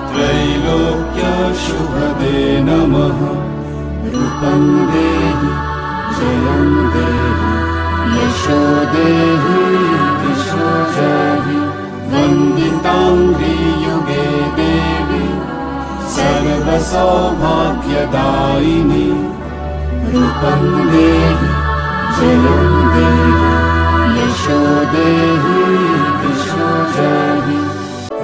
Speaker 6: त्रैलोक्य शुभदे नमः। रूपं देहि जयं देहि यशो देहि दिशो जहि। वन्दिताङ्घ्रि युगे देवी सर्व सौभाग्यदायिनी रूपं देहि जयं देहि यशो देहि दिशो जहि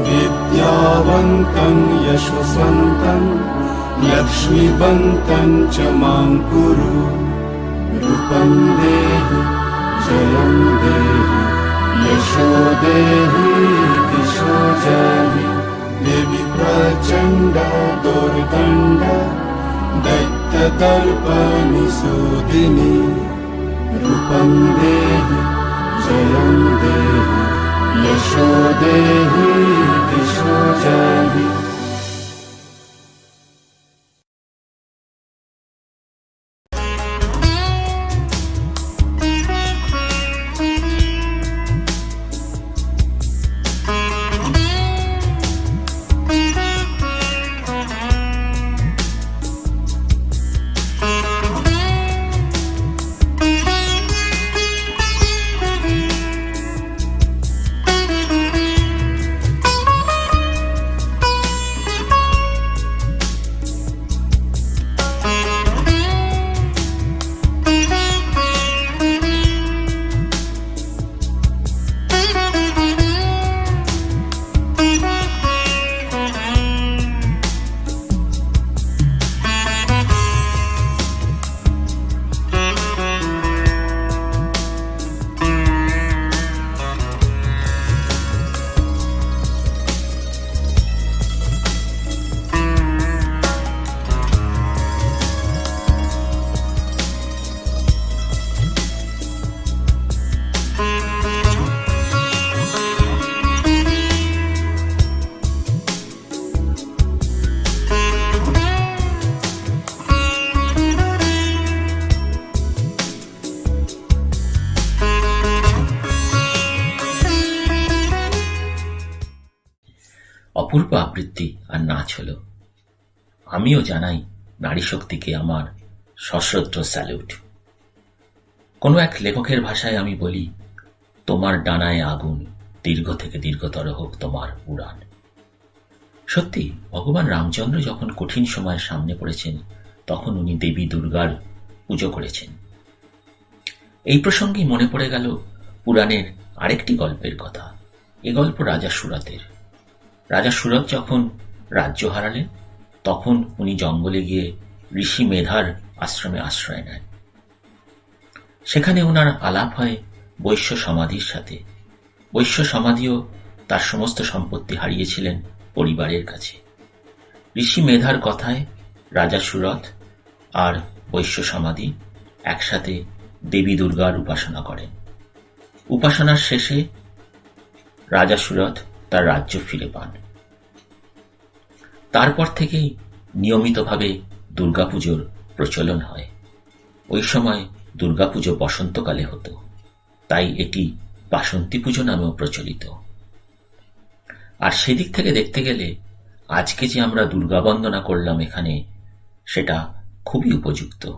Speaker 6: विद्यावन्तं यशस्वन्तं लक्ष्मीवन्तं च मां कुरु रूपं देहि जयं देहि यशो देहि दिशो जहि देवी प्रचण्ड दुर्दण्ड दैत्यदर्पनिसूदिनी रूपं देहि जयं देहि यशो देहि दिशो जहि
Speaker 3: অপূর্ব আবৃত্তি আর নাচ হলো। আমিও জানাই নারী শক্তিকে আমার সশ্রদ্ধ স্যালুট। কোনো এক লেখকের ভাষায় আমি বলি, তোমার ডানায় আগুন, দীর্ঘ থেকে দীর্ঘতর হোক তোমার উড়ান। সত্যি ভগবান রামচন্দ্র যখন কঠিন সময়ের সামনে পড়েছেন, তখন উনি দেবী দুর্গার পুজো করেছেন। এই প্রসঙ্গে মনে পড়ে গেল পুরাণের আরেকটি গল্পের কথা। এ গল্প রাজা সুরতের। রাজা সুরত যখন রাজ্য হারালেন, তখন উনি জঙ্গলে গিয়ে ঋষি মেধার আশ্রমে আশ্রয় নেন। সেখানে ওনার আলাপ হয় বৈশ্য সমাধির সাথে। বৈশ্য সমাধিও তার সমস্ত সম্পত্তি হারিয়েছিলেন পরিবারের কাছে। ঋষি মেধার কথায় রাজা সুরত আর বৈশ্য সমাধি একসাথে দেবী দুর্গার উপাসনা করেন। উপাসনার শেষে রাজা সুরত তার রাজ্য ফিরে পান। তারপর থেকেই নিয়মিতভাবে দুর্গাপুজোর প্রচলন হয়। ওই সময় দুর্গাপুজো বসন্তকালে হতো, তাই এটি বাসন্তী পুজো নামেও প্রচলিত। আর সেদিক থেকে দেখতে গেলে আজকে যে আমরা দুর্গা বন্দনা করলাম এখানে, সেটা খুবই উপযুক্ত।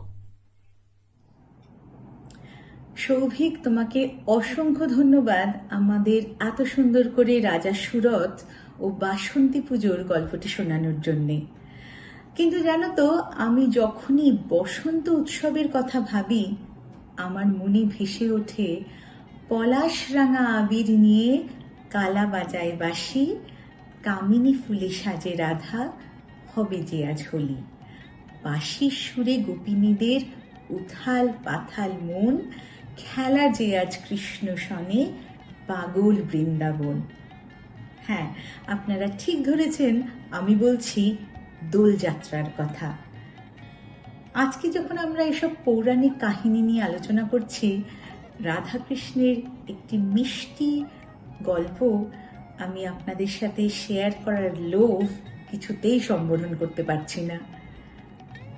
Speaker 2: সৌভিক, তোমাকে অসংখ্য ধন্যবাদ আমাদের এত সুন্দর করে রাজা সুরত ও বাসন্তী পুজোর গল্পটি শোনানোর জন্যে। কিন্তু জানো তো, আমি যখনই বসন্ত উৎসবের কথা ভাবি, আমার মনে ভেসে ওঠে পলাশ রাঙা আবির নিয়ে কালা বাজায় বাঁশি, কামিনী ফুলে সাজে রাধা, হবে যে আজ হোলি। বাঁশির সুরে গোপিনীদের উথাল পাথাল মন, খেলা যে আজ কৃষ্ণ সনে পাগল বৃন্দাবন। হ্যাঁ, আপনারা ঠিক ধরেছেন, আমি বলছি দোলযাত্রার কথা। আজকে যখন আমরা এসব পৌরাণিক কাহিনী নিয়ে আলোচনা করছি, রাধাকৃষ্ণের একটি মিষ্টি গল্প আমি আপনাদের সাথে শেয়ার করার লোভ কিছুতেই সম্বোধন করতে পারছি না।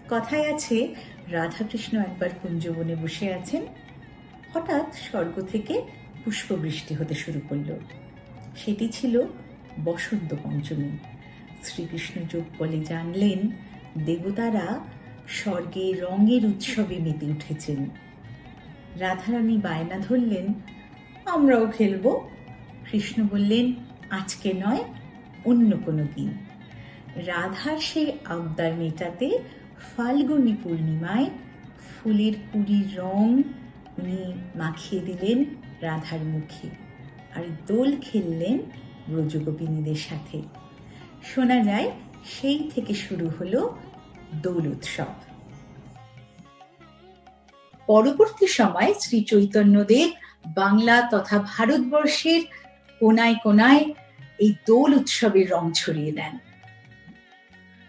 Speaker 2: কথায় আছে, রাধাকৃষ্ণ একবার কুঞ্জবনে বসে আছেন, হঠাৎ স্বর্গ থেকে পুষ্পবৃষ্টি হতে শুরু করল। সেটি ছিল বসন্ত পঞ্চমী। শ্রীকৃষ্ণ যোগ বলে জানলেন দেবতারা স্বর্গে রঙের উৎসবে মেতে উঠেছেন। রাধারানী বায়না ধরলেন, আমরাও খেলবো। কৃষ্ণ বললেন, আজকে নয়, অন্য কোনো দিন। রাধার সেই আবদার মেটাতে ফাল্গুনী পূর্ণিমায় ফুলের কুড়ি রং উনি মাখিয়ে দিলেন রাধার মুখে আর দোল খেললেন ব্রজগোপিনীদের সাথে। শোনা যায় সেই থেকে শুরু হলো দোল উৎসব। পরবর্তী সময় শ্রী চৈতন্যদেব বাংলা তথা ভারতবর্ষের কোনায় কোনায় এই দোল উৎসবের রং ছড়িয়ে দেন।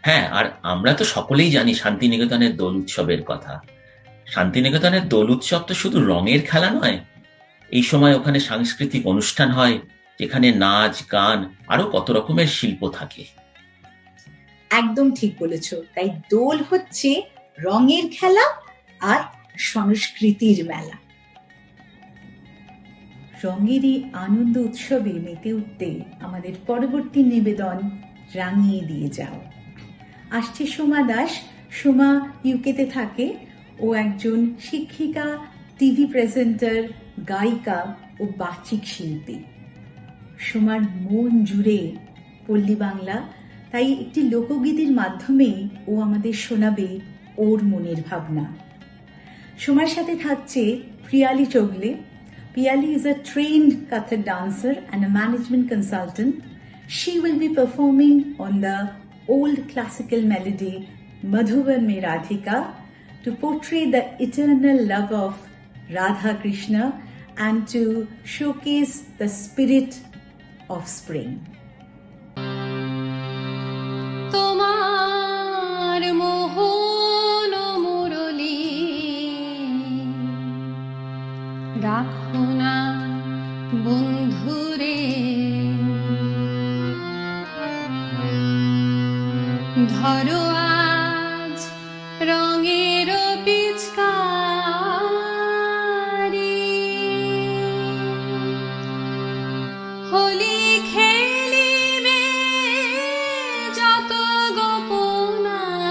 Speaker 3: হ্যাঁ, আর আমরা তো সকলেই জানি শান্তিনিকেতনের দোল উৎসবের কথা। শান্তিনিকেতনের দোল উৎসব তো শুধু রঙের খেলা নয়, এই সময় ওখানে সাংস্কৃতিক অনুষ্ঠান হয়, যেখানে নাচ গান আরো কত রকমের শিল্প থাকে।
Speaker 2: একদম ঠিক বলেছ। তাই দোল হচ্ছে রঙের খেলা আর সংস্কৃতির মেলা। রঙের এই আনন্দ উৎসবে মেতে উঠতে আমাদের পরবর্তী নিবেদন রাঙিয়ে দিয়ে যাও। আসছে সোমা দাস। সোমা ইউকেতে থাকে। ও একজন শিক্ষিকা, টিভি প্রেজেন্টার, গায়িকা ও বাচিক শিল্পী। সোমার মন জুড়ে পল্লী বাংলা, তাই একটি লোকগীতির মাধ্যমে ও আমাদের শোনাবে ওর মনের ভাবনা। সোমার সাথে থাকছে Priyali চোগলে। Piali is a trained Kathak dancer and a management consultant. She will be performing on the old classical melody Madhuban Mein Radhika to portray the eternal love of Radha Krishna and to showcase the spirit of spring.
Speaker 5: তোমার মোহন মুরলী রাখো না বন্ধুরে, ধরো আজ রঙের পিচকারি, হোলি খেলিবে যত গোপনারি,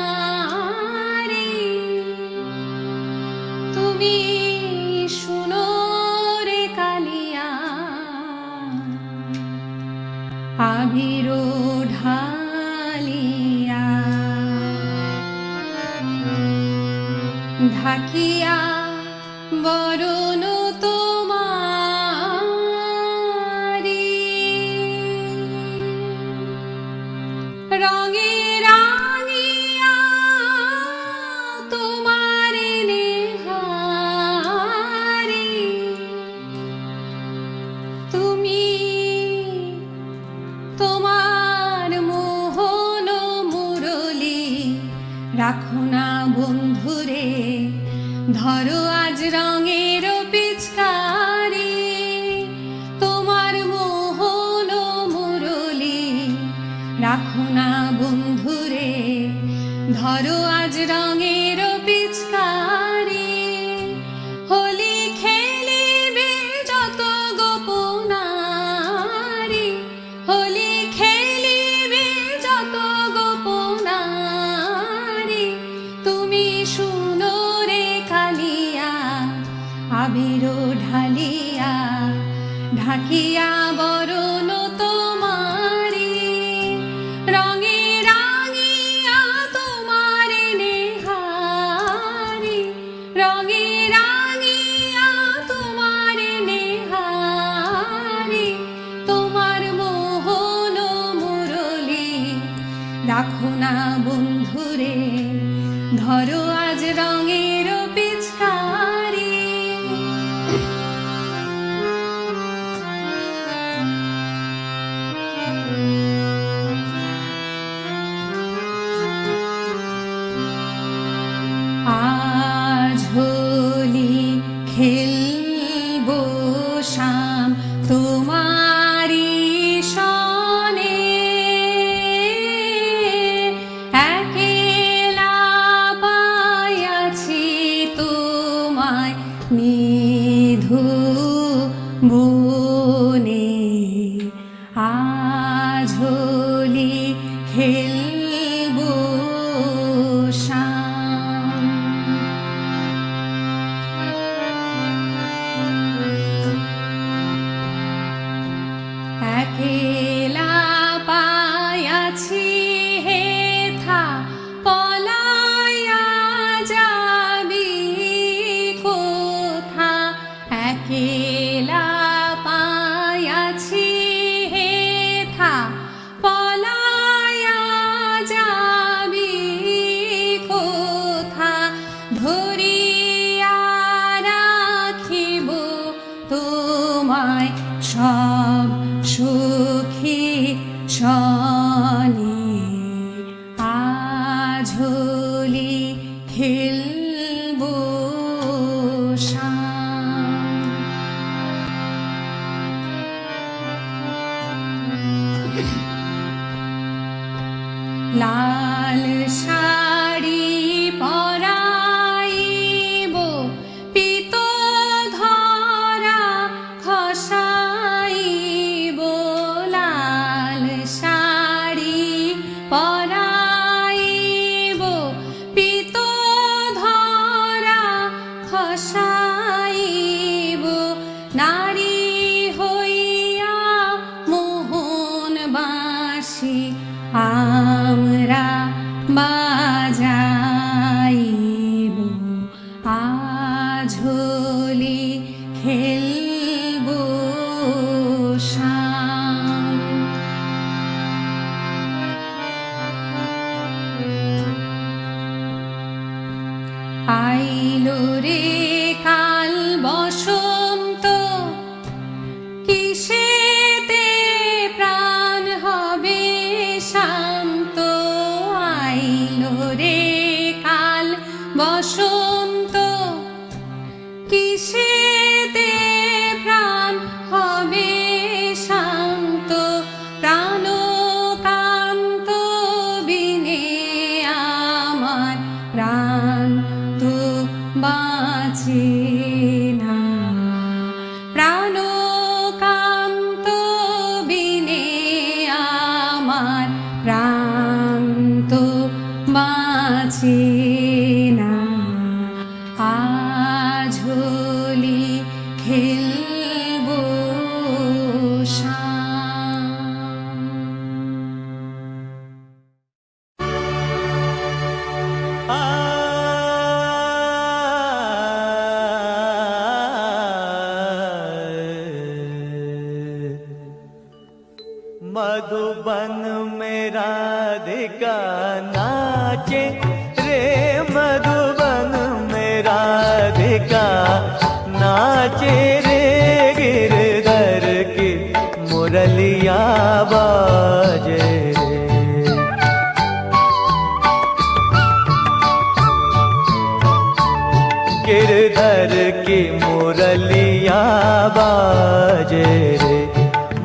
Speaker 5: তুমি শুনো রে কালিয়া আবির ঢালিয়া, ঢাকিয়া বরণ তোমারি, রঙে রাঙিয়া তোমার নেহারি, তুমি তোমার মোহন মুরলী রাখো না বন্ধুরে, ধরো আজ রঙের পিচকারি, তোমার মোহন মুরলী রাখো না বন্ধুরে, ধরো আজ রঙের পিচকারি, হোলি খেলিবে যত গোপনারি, হোলি খেলিবে যত গোপনারি, তুমি শুনো রে কালিয়া আবির ঢালিয়া, ঢাকিয়া বরণ তোমারি, রঙে রাঙিয়া তোমার নেহারি, রঙে রাঙিয়া তোমার নেহারি, তোমার মোহন মুরলী রাখো না বন্ধুরে, ধরো আজ রঙের পিচকারি। আজ হোলি খেলবো শাম তোমারি সনে, একেলা পাইয়াছি তোমায় নিধু বনে, আজ হোলি খেলবো শাম। একেলা পাইয়াছি হে ধরিয়া রাখিব তোমায় সব সুখী শনি আজ হোলি খেলব লাল শাড়ি পরাইব পিত ধরা খসাইব লাল শাড়ি পরাইব পিত ধরা খসাইব নারী হইয়া মোহনবাসী আমরা বাজাইব আজ হোলি খেলব আইলো রে কাল বসন্ত কিসেতে প্রাণ হবে শান্ত আইলো রে কাল বসন্ত কিসেতে প্রাণ হবে শান্ত প্রাণকান্ত বিনে আমার প্রাণ তো বাঁচে না প্রাণকান্ত বিনে আমার প্রাণ তো বাঁচে না আজ হোলি খেলব
Speaker 6: मधुबन में राधिका नाचे रे मधुबन में राधिका नाचे रे गिरधर की मुरलिया बाजे गिरधर की मुरलिया बाजे रे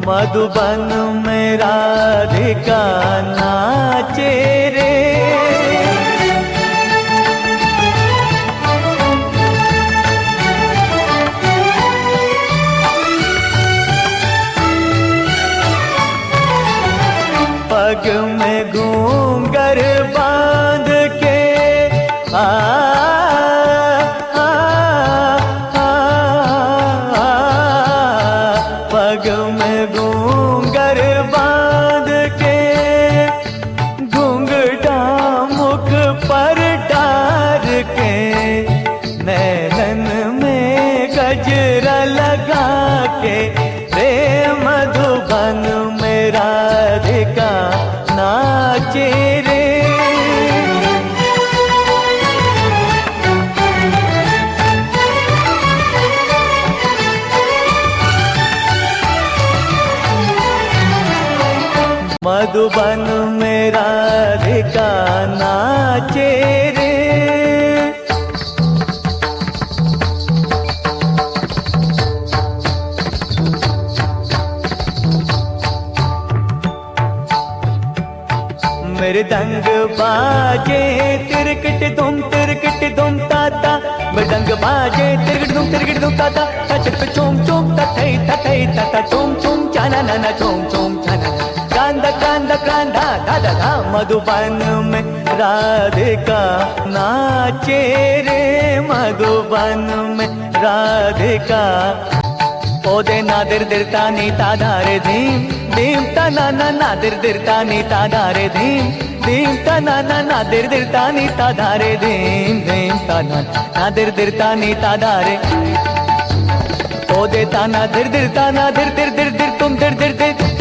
Speaker 6: मधुबन में राधिका नाचे रे पग में घूंघर बांध के पग में घूंघर बांध के घूंघटा मुख पर डार के नैनन में गजरा लगा के रे मधुबन में राधिका नाचे रे मधुबन में राधिका नाचे रे मृदंग बाजे तिरकट दुम ताता मृदंग बाजे तिरकट दुम ताता तचक चोम चोम तथै तथै तथा चोम चोम चाना नाना चोम चोम चाना कांदा कांदा कांदा दादा धा मधुबन में राधिका नाचे रे मधुबन में राधिका ओदे नादिर दिरता नीता धारे धीम धीम तना ना नादिर दिरता नीता धारे धीम धीम तना ना नादिर दिरता नीता धारे धीम धीम तना नादिर दिरता नीता धारे ओदे तना दिर दिरता ना दिर दिर दिर दिर तुम दिर दिर दिर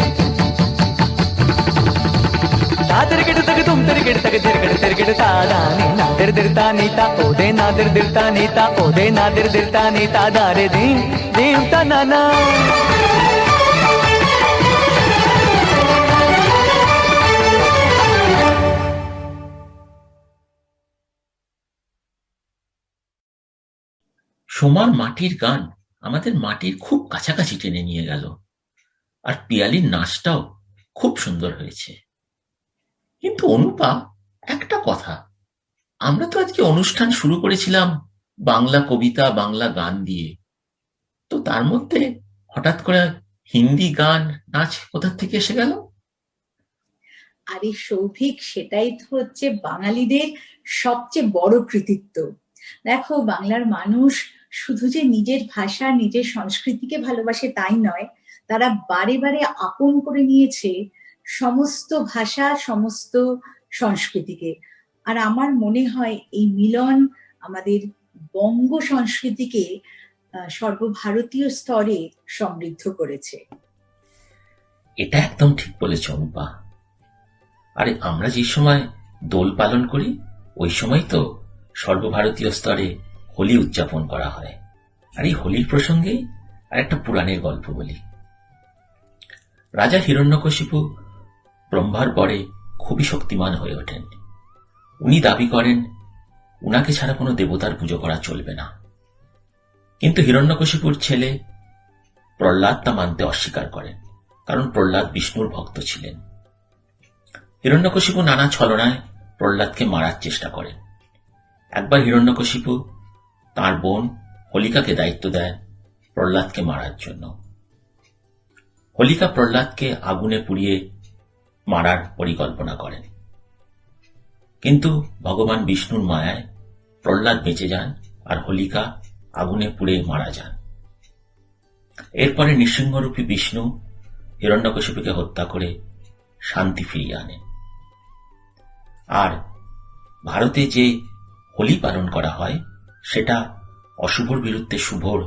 Speaker 6: ता तिरकिट तक तुम तिरकिट तक तिरकिट तिरकिट ता दानी ना दिर दिरता नीता ओ दे ना दिर दिरता नीता ओ दे ना दिर दिरता नीता दारे दीम दीम ता नाना
Speaker 3: সোমার মাটির গান আমাদের মাটির খুব কাছাকাছি টেনে নিয়ে গেল। আর পিয়ালির নাচটাও খুব সুন্দর হয়েছে। কিন্তু অনুপা, একটা কথা, আমরা তো আজকে অনুষ্ঠান শুরু করেছিলাম বাংলা কবিতা বাংলা গান দিয়ে, তো তার মধ্যে হঠাৎ করে হিন্দি গান নাচ কোথা থেকে এসে গেল?
Speaker 2: আরে সৌভিক, সেটাই তো হচ্ছে বাঙালিদের সবচেয়ে বড় কৃতিত্ব। দেখো, বাংলার মানুষ শুধু যে নিজের ভাষা নিজের সংস্কৃতিকে ভালোবাসে তাই নয়, তারা বারে বারে আপন করে নিয়েছে সমস্ত ভাষা সমস্ত সংস্কৃতিকে। আর আমার মনে হয় এই মিলন আমাদের বঙ্গ সংস্কৃতিকে সর্বভারতীয় স্তরে সমৃদ্ধ করেছে।
Speaker 3: এটা একদম ঠিক বলেছ অনুপা। আরে আমরা যে সময় দোল পালন করি ওই সময় তো সর্বভারতীয় স্তরে হোলি উদযাপন করা হয়। আর এই হোলির প্রসঙ্গে আরেকটা পুরাণের গল্প বলি। রাজা হিরণ্যকশিপু ব্রহ্মার পরে খুবই শক্তিমান হয়ে ওঠেন। উনি দাবি করেন উনাকে ছাড়া কোনো দেবতার পুজো করা চলবে না। কিন্তু হিরণ্যকশিপুর ছেলে প্রহ্লাদ তা মানতে অস্বীকার করেন, কারণ প্রহ্লাদ বিষ্ণুর ভক্ত ছিলেন। হিরণ্যকশিপু নানা ছলনায় প্রহ্লাদকে মারার চেষ্টা করেন। একবার হিরণ্যকশিপু তাঁর বোন হোলিকাকে দায়িত্ব দেয় প্রহ্লাদকে মারার জন্য। হোলিকা প্রহ্লাদকে আগুনে পুড়িয়ে মারার পরিকল্পনা করেন, কিন্তু ভগবান বিষ্ণুর মায়ায় প্রহ্লাদ বেঁচে যান আর হোলিকা আগুনে পুড়ে মারা যান। এরপরে নৃসিংহরূপী বিষ্ণু হিরণ্যকশিপুকে হত্যা করে শান্তি ফিরিয়ে আনেন। আর ভারতে যে হোলি পালন করা হয় সেটা অশুভর বিরুদ্ধে শুভর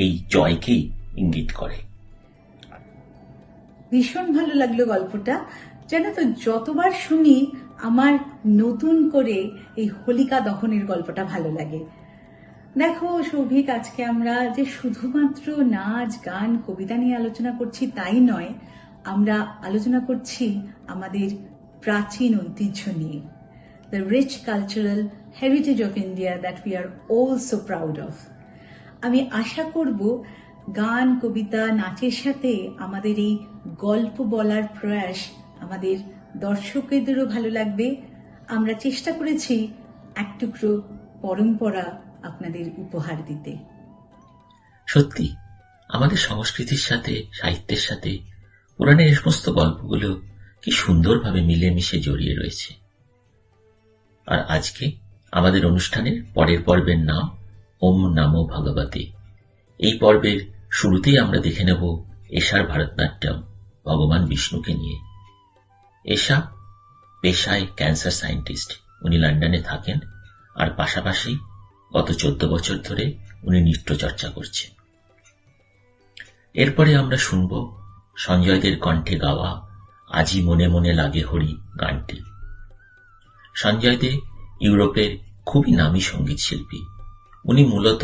Speaker 3: এই জয়কেই ইঙ্গিত করে।
Speaker 2: ভীষণ ভালো লাগলো গল্পটা। জানো তো, যতবার শুনি আমার নতুন করে এই হোলিকা দহনের গল্পটা ভালো লাগে। দেখো সৌভিক, আজকে আমরা যে শুধুমাত্র নাচ গান কবিতা নিয়ে আলোচনা করছি তাই নয়, আমরা আলোচনা করছি আমাদের প্রাচীন ঐতিহ্য নিয়ে, the rich cultural heritage of India that we are all so proud of. আমি আশা করব গান কবিতা নাচের সাথে আমাদের এই গল্প বলার প্রয়াস আমাদের দর্শকদেরও ভালো লাগবে। আমরা চেষ্টা করেছি এক টুকরো পরম্পরা আপনাদের উপহার দিতে।
Speaker 3: সত্যি আমাদের সংস্কৃতির সাথে সাহিত্যের সাথে পুরাণের এই সমস্ত গল্পগুলো কি সুন্দরভাবে মিলেমিশে জড়িয়ে রয়েছে। আর আজকে আমাদের অনুষ্ঠানের পরের পর্বের নাম ওম নমো ভগবতে। এই পর্বের শুরুতেই আমরা দেখে নেব এশার ভারতনাট্যম ভগবান বিষ্ণুকে নিয়ে। এশা পেশায় ক্যান্সার সায়েন্টিস্ট, উনি লন্ডনে থাকেন আর পাশাপাশি গত 14 বছর ধরে উনি নৃত্য চর্চা করছেন। এরপরে আমরা শুনব সঞ্জয়দের কণ্ঠে গাওয়া আজি মনে মনে লাগে হরি গানটি। সঞ্জয় দে ইউরোপের খুবই নামী সঙ্গীত শিল্পী। উনি মূলত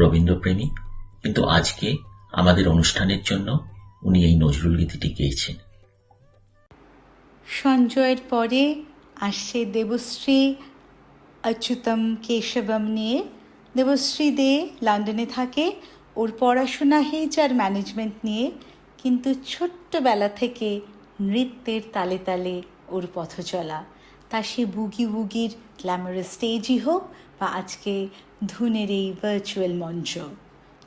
Speaker 3: রবীন্দ্রপ্রেমী, কিন্তু আজকে আমাদের অনুষ্ঠানের জন্য উনি এই নজরুল গীতিটি গেয়েছেন।
Speaker 2: সঞ্জয়ের পরে আসছে দেবশ্রী অচ্যুতম কেশবম নিয়ে। দেবশ্রী দে লন্ডনে থাকে, ওর পড়াশোনা HR ম্যানেজমেন্ট নিয়ে, কিন্তু ছোট্টবেলা থেকে নৃত্যের তালে তালে ওর পথ চলা। তা সে বুগি বুগির গ্ল্যামারাস স্টেজই হোক বা আজকে ধুনের এই ভার্চুয়াল মঞ্চ।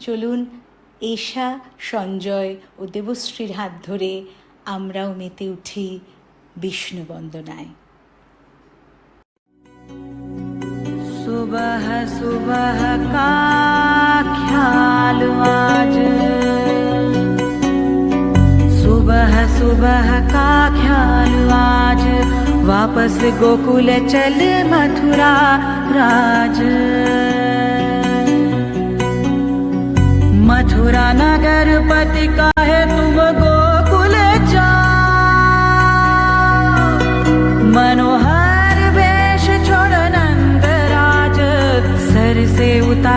Speaker 2: চলুন এশা, সঞ্জয় ও দেবশ্রীর হাত ধরে আমরাও মেতে উঠি বিষ্ণু বন্দনায়।
Speaker 13: सुबह सुबह का ख्याल आज, सुबह सुबह का ख्याल आज, वापस गोकुल चल मथुरा राज। मथुरा नगर पति का है तुम गोकुल जाओ,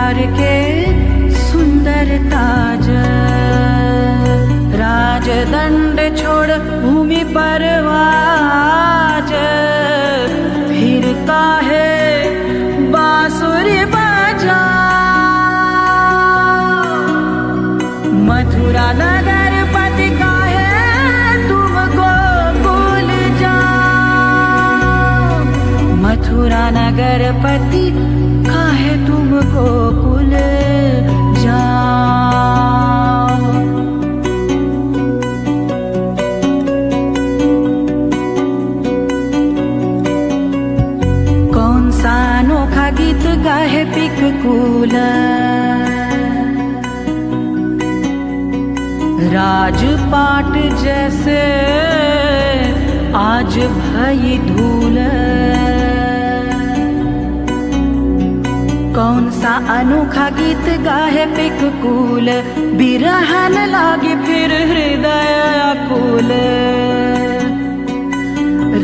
Speaker 13: प्यार के सुंदर ताज राजदंड छोड़ भूमि पर आज फिर काहे बांसुरी बजा मथुरा नगर पति काहे तुमको भूल जा मथुरा नगर पति काहे तुमको भूल जा अनोखा गीत गाहे पिक कूला राजपाट जैसे आज भई धूल कौन सा अनोखा गीत गाहे पिक कूल बिरहन लागे फिर हृदय आकुल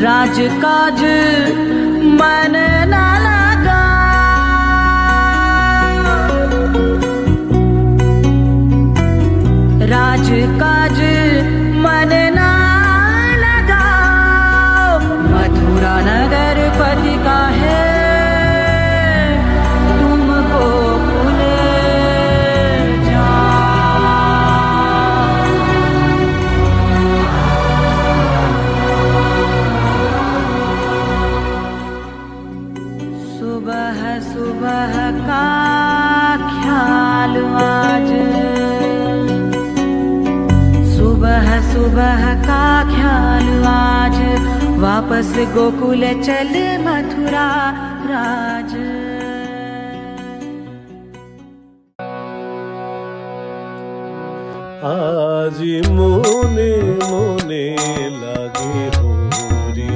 Speaker 13: राजकाज मन ना लगा राजकाज मन ना लगा मथुरा नगर पति का है तुमको भूल जा सुबह सुबह का ख्याल आज सुबह सुबह का ख्याल आज वापस गोकुल चल मथुरा राज
Speaker 14: आज मोने मोने लागे होरी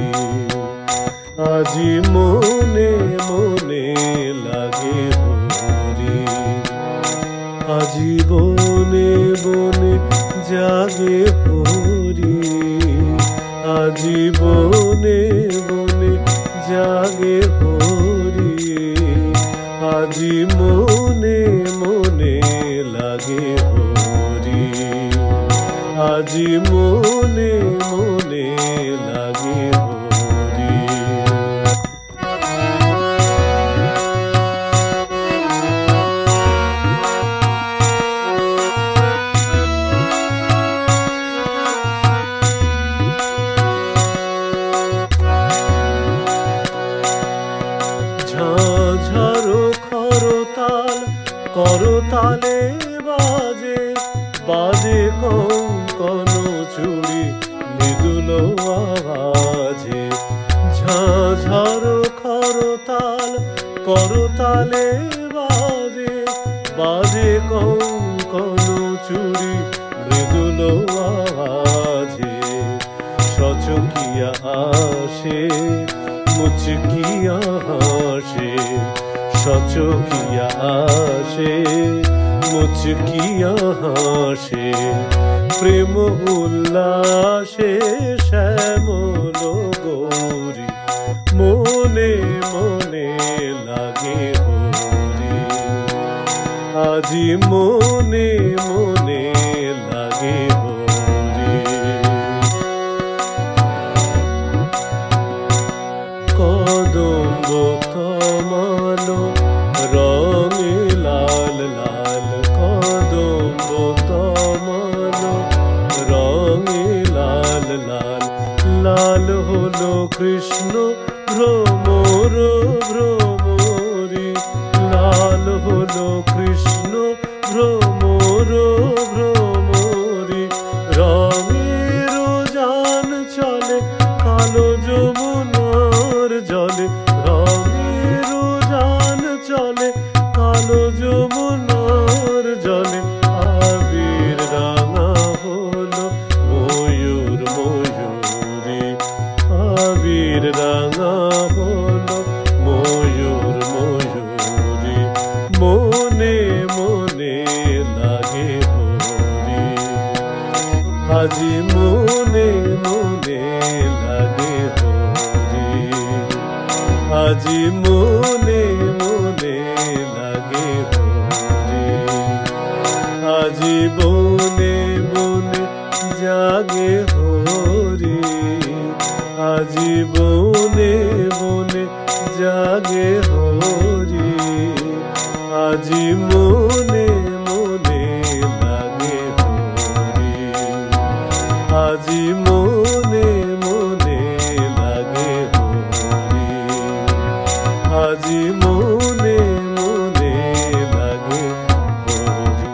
Speaker 14: आज मोने मोने लागे होरी आज बने बने जागे होरी आज बने बने जागे होरी आज मोने मोने लागे होरी आज मोने मोने लागे होरी ঝাঝারো খরতাল করতালে বাজে বাজে কঙ্কন চুড়ি মৃদুল আওয়াজে ঝাঝারো খরতাল করতালে বাজে বাজে কঙ্কন চুড়ি মৃদুল আওয়াজে সচকিয়া আসে মুচকিয়া হাসে সচকিয়া আসে মুচকিয়া হাসে প্রেম উল্লাসে শ্যামল গৌরী মনে মনে লাগে হরি আজি মনে মনে লাগে হরি কদম্ব তমালো রঙে লাল লাল কদম্ব তমালো রঙে লাল লাল লাল হলো কৃষ্ণ ভ্রমর ভ্রমরি লাল হলো কৃষ্ণ ভ্রমর ভ্রমরি রঙের যান চলে কালো যমুনার জলে রঙের যান চলে কালো যমুনার জলে আবির রাঙা হলো ময়ূর ময়ূরী আবির রাঙা হলো ময়ূর ময়ূরী মনে মনে লাগে হরি আজি মনে মনে লাগে হরি আজি মনে মনে লাগে হরি জাগে হরি আজি বনে বনে জাগে হরি আজি মনে মনে লাগে হরি আজি মনে মনে লাগে হরি আজি মনে মনে লাগে হরি।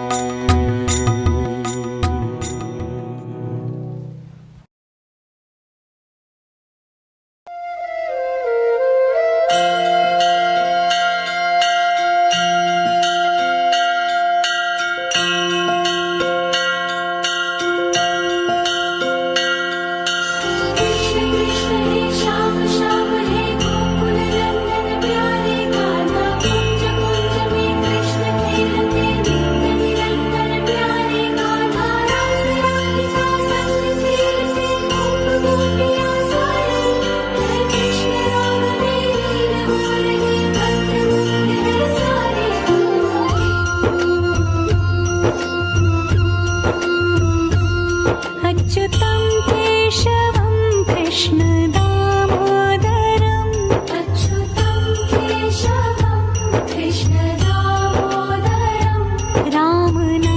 Speaker 5: अच्युतं केशवं कृष्ण दामोदरम् अच्युतं केशवं कृष्ण दामोदरम् रामनारायणं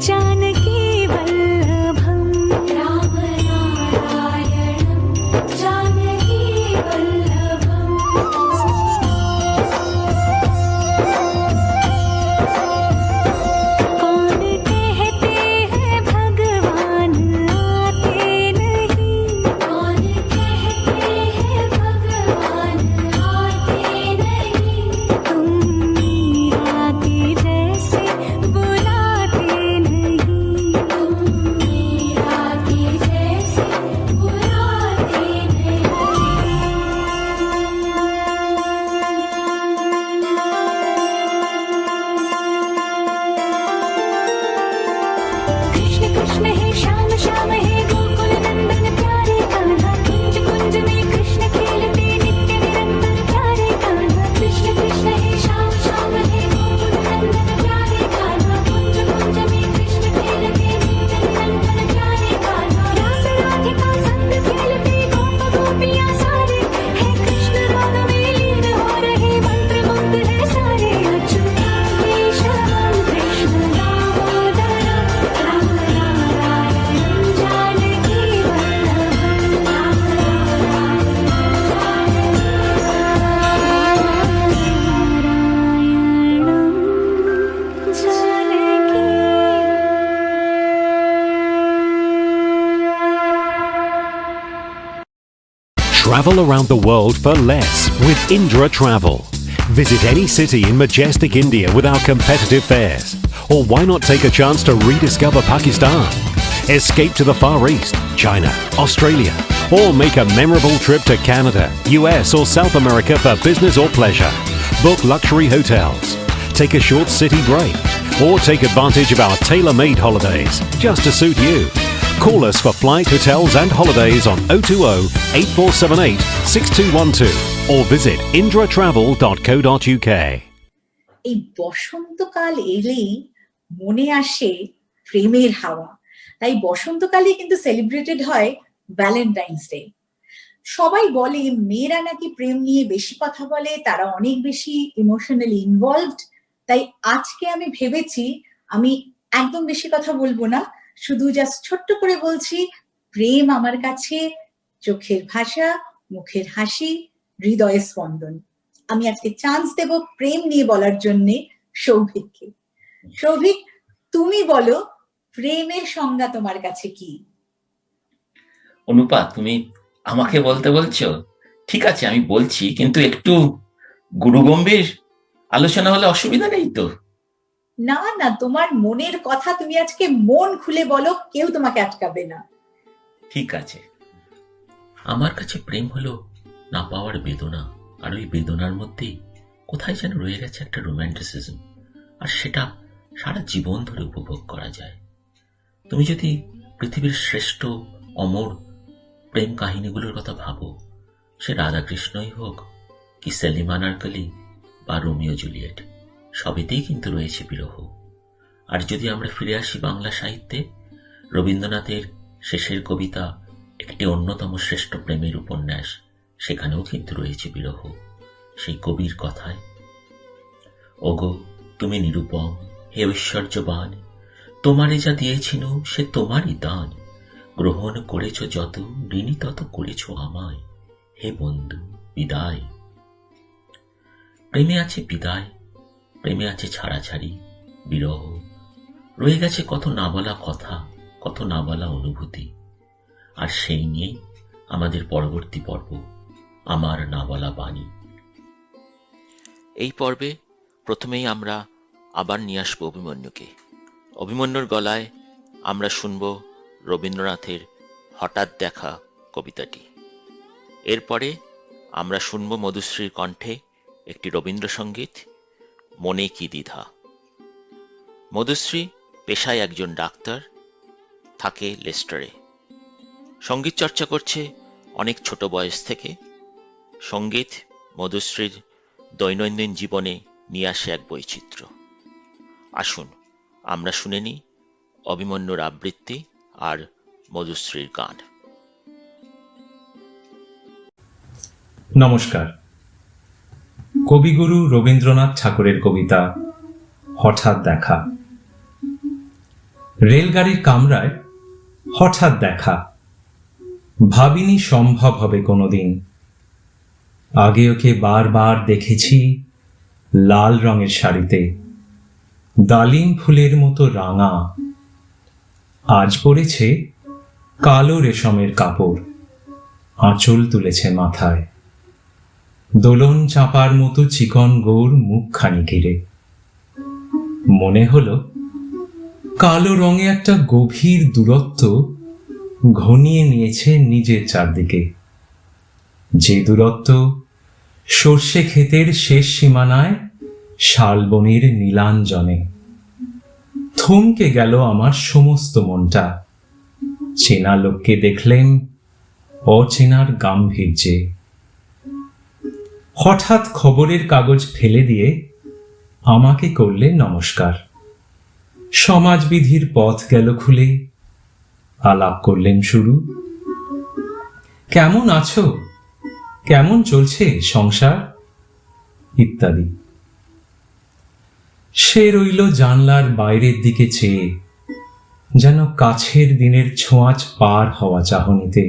Speaker 5: जानकी वल्लभम् रामनारायणं जानकी वल्लभम्। कौन कहते हैं भगवान आते नहीं कौन कहते हैं भगवान आते नहीं तुम मीरा के जैसे बुलाते नहीं तुम मीरा के जैसे बुलाते नहीं। कृष्ण कृष्ण हे श्याम श्याम हे गोकुल नंदन प्यारे कान्हा कुंज कुंज में कृष्ण खेलते नित्य निरंतर प्यारे कान्हा कृष्ण कृष्ण हे श्याम श्याम हे गोकुल नंदन प्यारे कान्हा कुंज कुंज में कृष्ण खेलते नित्य निरंतर प्यारे कान्हा रास राधिका संग खेलते गोप गोपियां सारे हे कृष्ण राग में लीन हो रहे मंत्र मुग्ध है सारे अच्युतं केशवं Krishna दामोदरम् रामनारायणं Janaki वल्लभम् रामनारायणं Janaki.
Speaker 15: Travel around the world for less with Indra Travel. Visit any city in majestic India with our competitive fares. Or why not take a chance to rediscover Pakistan? Escape to the Far East, China, Australia, or make a memorable trip to Canada, US or South America for business or pleasure. Book luxury hotels, take a short city break, or take advantage of our tailor-made holidays just to suit you. Call us for flight, hotels and holidays on 020-8478-6212 or visit indratravel.co.uk.
Speaker 2: এই বসন্তকাল এলেই মনে আসে প্রেমের হাওয়া, তাই বসন্তকালে কিন্তু সেলিব্রেটেড হয় ভ্যালেন্টাইন্স ডে। সবাই বলে মেয়েরা নাকি প্রেম নিয়ে বেশি কথা বলে, তারা অনেক বেশি ইমোশনালি ইনভলভড। তাই আজকে আমি ভেবেছি আমি একদম বেশি কথা বলবো না, শুধু জাস্ট ছোট্ট করে বলছি প্রেম আমার কাছে চোখের ভাষা, মুখের হাসি, হৃদয়ের স্পন্দন। আমি আজকে চান্স দেব প্রেম নিয়ে বলার জন্য সৌভিককে। সৌভিক, তুমি বলো প্রেমের সংজ্ঞা তোমার কাছে কি?
Speaker 3: অনুপা, তুমি আমাকে বলতে বলছো? ঠিক আছে, আমি বলছি, কিন্তু একটু গুরুগম্ভীর আলোচনা হলে অসুবিধা নেই তো?
Speaker 2: না না, তোমার মনের কথা তুমি আজকে মন খুলে বলো, কেউ তোমাকে আটকাবে না।
Speaker 3: ঠিক আছে। আমার কাছে প্রেম হলো না পাওয়ার বেদনা, আর ওই বেদনার মধ্যেই কোথায় যেন রয়ে গেছে একটা রোম্যান্টিসিজম, আর সেটা সারা জীবন ধরে উপভোগ করা যায়। তুমি যদি পৃথিবীর শ্রেষ্ঠ অমর প্রেম কাহিনীগুলোর কথা ভাবো, সে রাধাকৃষ্ণই হোক কি সেলিম আনারকলি বা রোমিও জুলিয়েট, সবেতেই কিন্তু রয়েছে বিরহ। আর যদি আমরা ফিরে আসি বাংলা সাহিত্যে, রবীন্দ্রনাথের শেষের কবিতা একটি অন্যতম শ্রেষ্ঠ প্রেমের উপন্যাস, সেখানেও কিন্তু রয়েছে বিরহ। সেই কবির কথায়, ওগো তুমি নিরুপম, হে ঐশ্বর্যবান, তোমারে যা দিয়েছিল সে তোমারই দান, গ্রহণ করেছ যত, ঋণী তত করেছ আমায়, হে বন্ধু বিদায়। প্রেমে আছে বিদায়, প্রেমে আছে ছাড়াছাড়ি, বিরহ, রয়ে গেছে কত না বলা কথা, কত না বলা অনুভূতি। আর সেই নিয়েই আমাদের পরবর্তী পর্ব, আমার না বলা বাণী।
Speaker 16: এই পর্বে প্রথমেই আমরা আবার নিয়ে আসবো অভিমন্যুকে। অভিমন্যুর গলায় আমরা শুনব রবীন্দ্রনাথের হঠাৎ দেখা কবিতাটি। এরপরে আমরা শুনব মধুশ্রীর কণ্ঠে একটি রবীন্দ্রসঙ্গীত, মনে কি দ্বিধা। মধুশ্রী পেশায় একজন ডাক্তার, থাকে লেস্টারে। সঙ্গীত চর্চা করছে অনেক ছোট বয়স থেকে। সঙ্গীত মধুশ্রীর দৈনন্দিন জীবনে নিয়ে আসে এক বৈচিত্র্য। আসুন আমরা শুনে নিই অভিমন্যুর আবৃত্তি আর মধুশ্রীর গান।
Speaker 9: নমস্কার। কবিগুরু রবীন্দ্রনাথ ঠাকুরের কবিতা হঠাৎ দেখা। রেলগাড়ির কামরায় হঠাৎ দেখা, ভাবিনি সম্ভব হবে কোনোদিন। আগে ওকে বারবার দেখেছি লাল রঙের শাড়িতে, ডালিম ফুলের মতো রাঙা। আজ পরেছে কালো রেশমের কাপড়, আঁচল তুলেছে মাথায়, দোলন চাপার মতো চিকন গৌর মুখখানি ঘিরে। মনে হলো কালো রঙে একটা গভীর দূরত্ব ঘনিয়ে নিয়েছে নিজের চারদিকে, যে দূরত্ব সর্ষে ক্ষেতের শেষ সীমানায় শালবনির নীলাঞ্জনে। থমকে গেল আমার সমস্ত মনটা, চেনা লোককে দেখলেম অচেনার গাম্ভীর্যে। হঠাৎ খবরের কাগজ ফেলে দিয়ে আমাকে করলে নমস্কার। সমাজবিধির পথ গেল খুলে, আলাপ করলেন শুরু। কেমন আছো, কেমন চলছে সংসার, ইত্যাদি। সে রইল জানলার বাইরের দিকে চেয়ে, যেন কাছের দিনের ছোঁয়াচ পার হওয়া চাহনিতে।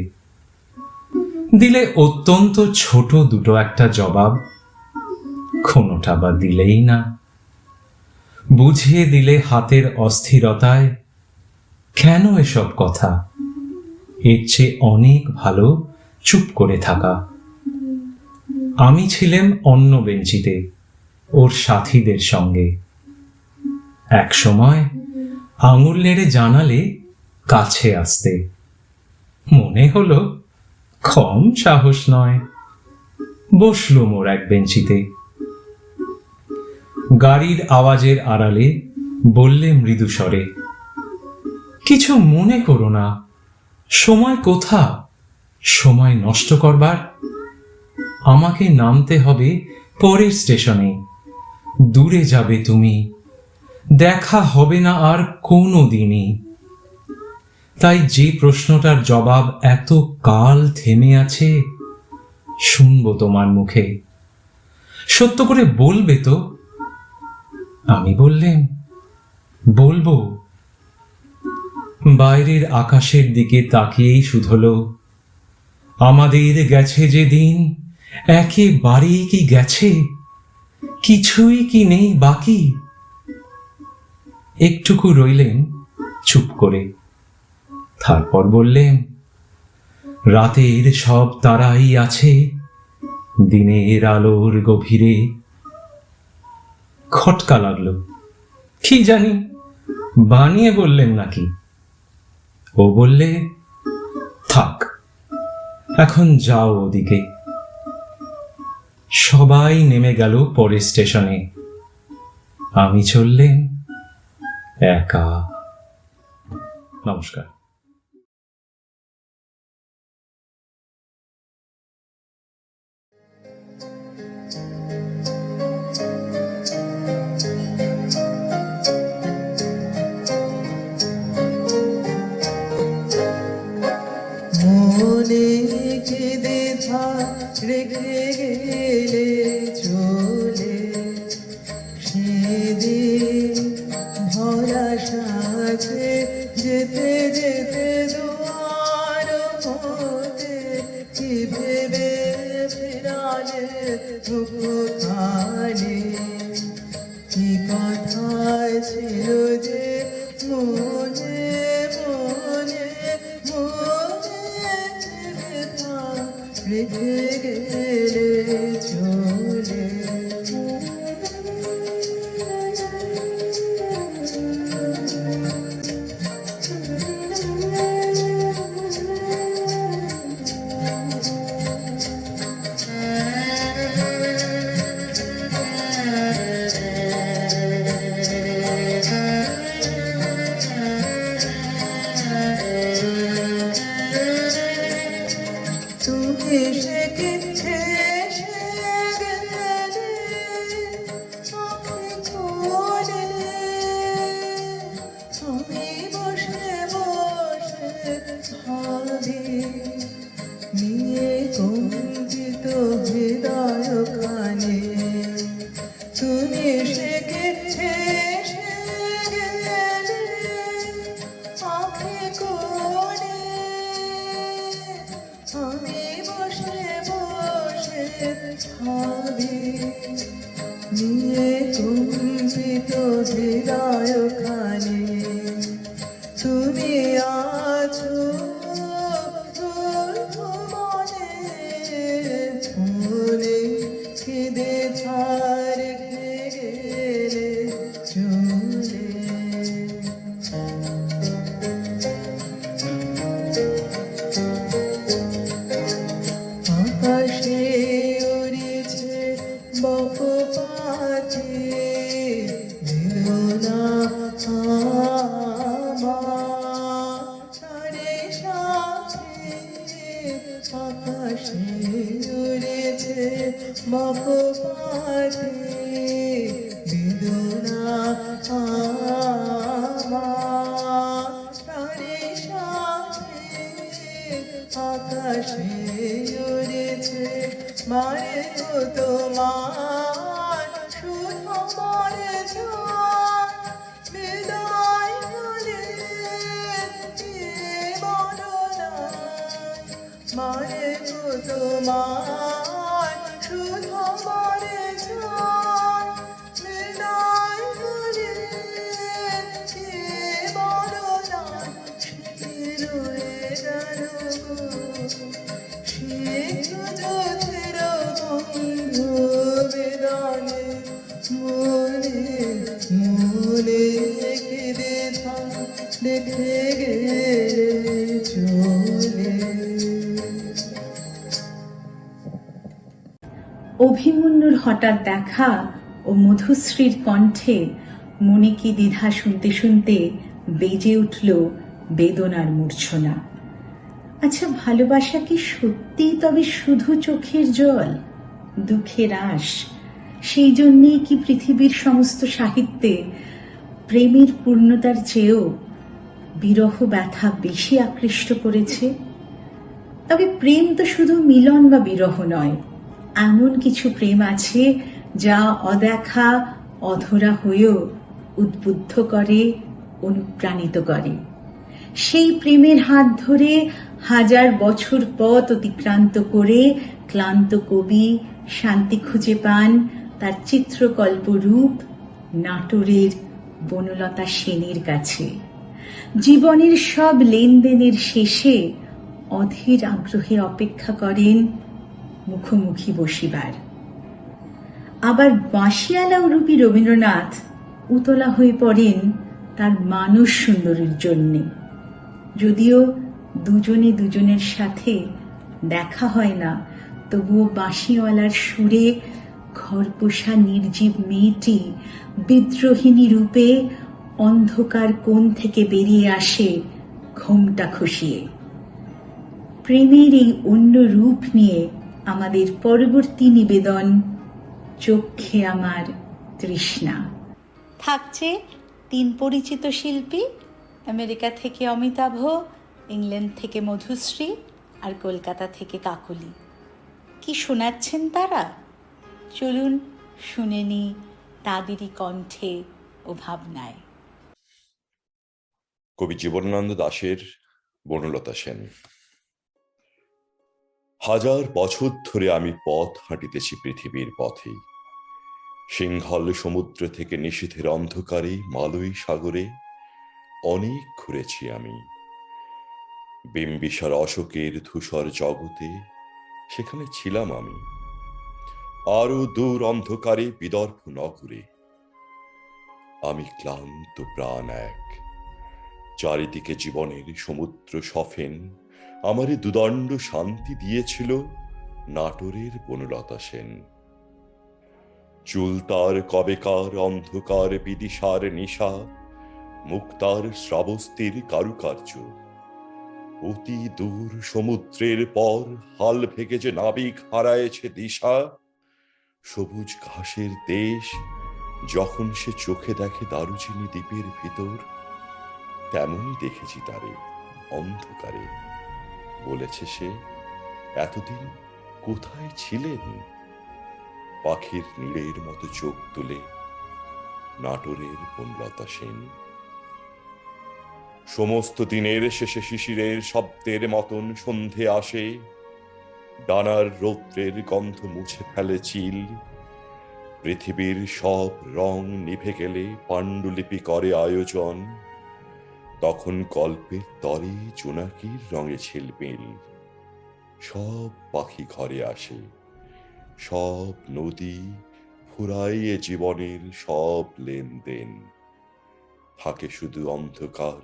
Speaker 9: দিলে অত্যন্ত ছোট দুটো একটা জবাব, কোনোটা বা দিলেই না। বুঝিয়ে দিলে হাতের অস্থিরতায়, কেন এসব কথা, এর চেয়ে অনেক ভালো চুপ করে থাকা। আমি ছিলাম অন্য বেঞ্চিতে ওর সাথীদের সঙ্গে। এক সময় আঙুল নেড়ে জানালে কাছে আসতে, মনে হলো কম সাহস নয়। বসলো মোর এক বেঞ্চিতে। গাড়ির আওয়াজের আড়ালে বললে মৃদু স্বরে, কিছু মনে করো না, সময় কোথা সময় নষ্ট করবার। আমাকে নামতে হবে পরের স্টেশনে, দূরে যাবে তুমি, দেখা হবে না আর কোনো দিনই। তাই যে প্রশ্নটার জবাব এত কাল থেমে আছে, শুনবো তোমার মুখে, সত্য করে বলবে তো। আমি বললেম, বলবো। বাইরের আকাশের দিকে তাকিয়েই শুধলো, আমাদের গেছে যে দিন, একেবারেই কি গেছে, কিছুই কি নেই বাকি। একটুকু রইলেন চুপ করে, তারপর বললেন, রাতের সব তারাই আছে দিনের আলোর গভীরে। খটকা লাগলো, কি জানি বানিয়ে বললেন নাকি। ও বললে, থাক এখন যাও ওদিকে। সবাই নেমে গেল পরের স্টেশনে, আমি চললেন একা। নমস্কার।
Speaker 13: এসে গেছে এসে গেলে আঁখে করে আমি বসে বসে ভাবি নিয়ে কম্পিত হৃদয় খানে তুমি আছো মনে মনে খিদে ছাড় গেলে চলে আকাশে উড়েছে বক পাখি বেদনা সারে সাথে আকাশে উড়েছে বক পাখি বেদনা সারে সাথে আকাশে উড়েছে মারে তো তোমার শুধু মারে বিদায় বলে মারে তো তোমার শুধু মারে বিদায় বলে রয়ে গেল সে যথের বন্ধু বেদানে মনে মনে কেঁদে দেখে গেলে চলে।
Speaker 2: অভিমন্যুর হঠাৎ দেখা ও মধুশ্রীর কণ্ঠে মনে কি দ্বিধা শুনতে শুনতে বেজে উঠল বেদনার মূর্ছনা। আচ্ছা, ভালোবাসা কি সত্যি তবে শুধু চোখের জল, দুঃখের আশ? সেই জন্যেই কি পৃথিবীর সমস্ত সাহিত্যে প্রেমের পূর্ণতার চেয়েও বিরহ ব্যথা বেশি আকৃষ্ট করেছে? তবে প্রেম তো শুধু মিলন বা বিরহ নয়, এমন কিছু প্রেম আছে যা অদেখা অধরা হয়েও উদ্বুদ্ধ করে, অনুপ্রাণিত করে। সেই প্রেমের হাত ধরে হাজার বছর পথ অতিক্রান্ত করে ক্লান্ত কবি শান্তি খুঁজে পান তার চিত্রকল্প রূপ নাটোরের বনলতা সেনের কাছে। জীবনের সব লেনদেনের শেষে অধীর আগ্রহে অপেক্ষা করেন মুখোমুখি বসিবার। আবার বাঁশিয়ালা রূপী রবীন্দ্রনাথ উতলা হয়ে পড়েন তার মানস সুন্দরীর জন্যে। যদিও দুজনে দুজনের সাথে দেখা হয় না, তবুও বাঁশিওয়ালার সুরে ঘরপোষা নির্জীব মেয়েটি বিদ্রোহিণী রূপে অন্ধকার কোণ থেকে বেরিয়ে আসে ঘোমটা খসিয়ে। প্রেমের এই অন্য রূপ নিয়ে আমাদের পরবর্তী নিবেদন চোখে আমার তৃষ্ণা। থাকছে 3 পরিচিত শিল্পী, আমেরিকা থেকে অমিতাভ, ইংল্যান্ড থেকে মধুশ্রী আর কলকাতা থেকে কাকলি। কি শোনাচ্ছেন তারা? চলুন শুনে নি তাদেরই কণ্ঠে ও ভাবনায়।
Speaker 10: কবি জীবনানন্দ দাশের বনলতা সেন। হাজার বছর ধরে আমি পথ হাঁটিতেছি পৃথিবীর পথে, সিংহল সমুদ্র থেকে নিশীথের অন্ধকারে মালয়ী সাগরে অনেক ঘুরেছি আমি। বিম্বিসার অশোকের ধূসর জগতে সেখানে ছিলাম আমি। আরো দূর অন্ধকারে বিদর্ভ নগরে আমি ক্লান্ত প্রাণ এক। চারিদিকে জীবনের সমুদ্র সফেন আমারে দুদণ্ড শান্তি দিয়েছিল নাটোরের বনলতা সেন। চুল তার কবেকার অন্ধকার বিদিশার নিশা, মুক্তার শ্রাবস্তির কারুকার্য। অতি দূর সমুদ্রের পর হাল ভেগে যে নাবিক হারায়েছে দিশা, সবুজ ঘাসের দেশ যখন সে চোখে দেখে দারুচিনি দ্বীপের ভিতর, তেমনই দেখেছি তারে অন্ধকারে। বলেছে সে, এতদিন কোথায় ছিলেন? পাখির নীড়ের মতো চোখ তুলে নাটোরের বনলতা সেন। সমস্ত দিনের শেষে শিশিরের শব্দের মতন সন্ধে আসে, ডানার রৌদ্রের গন্ধ মুছে ফেলে চিল। পৃথিবীর সব রং নিভে গেলে পাণ্ডুলিপি করে আয়োজন, তখন গল্পের তরে জোনাকির রঙে ছিলমিল। সব পাখি ঘরে আসে, সব নদী ফুরাইয়ে জীবনের সব লেনদেন। থাকে শুধু অন্ধকার,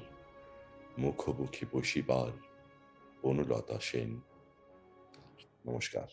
Speaker 10: মুখোমুখি বসিবার বনলতা সেন। নমস্কার।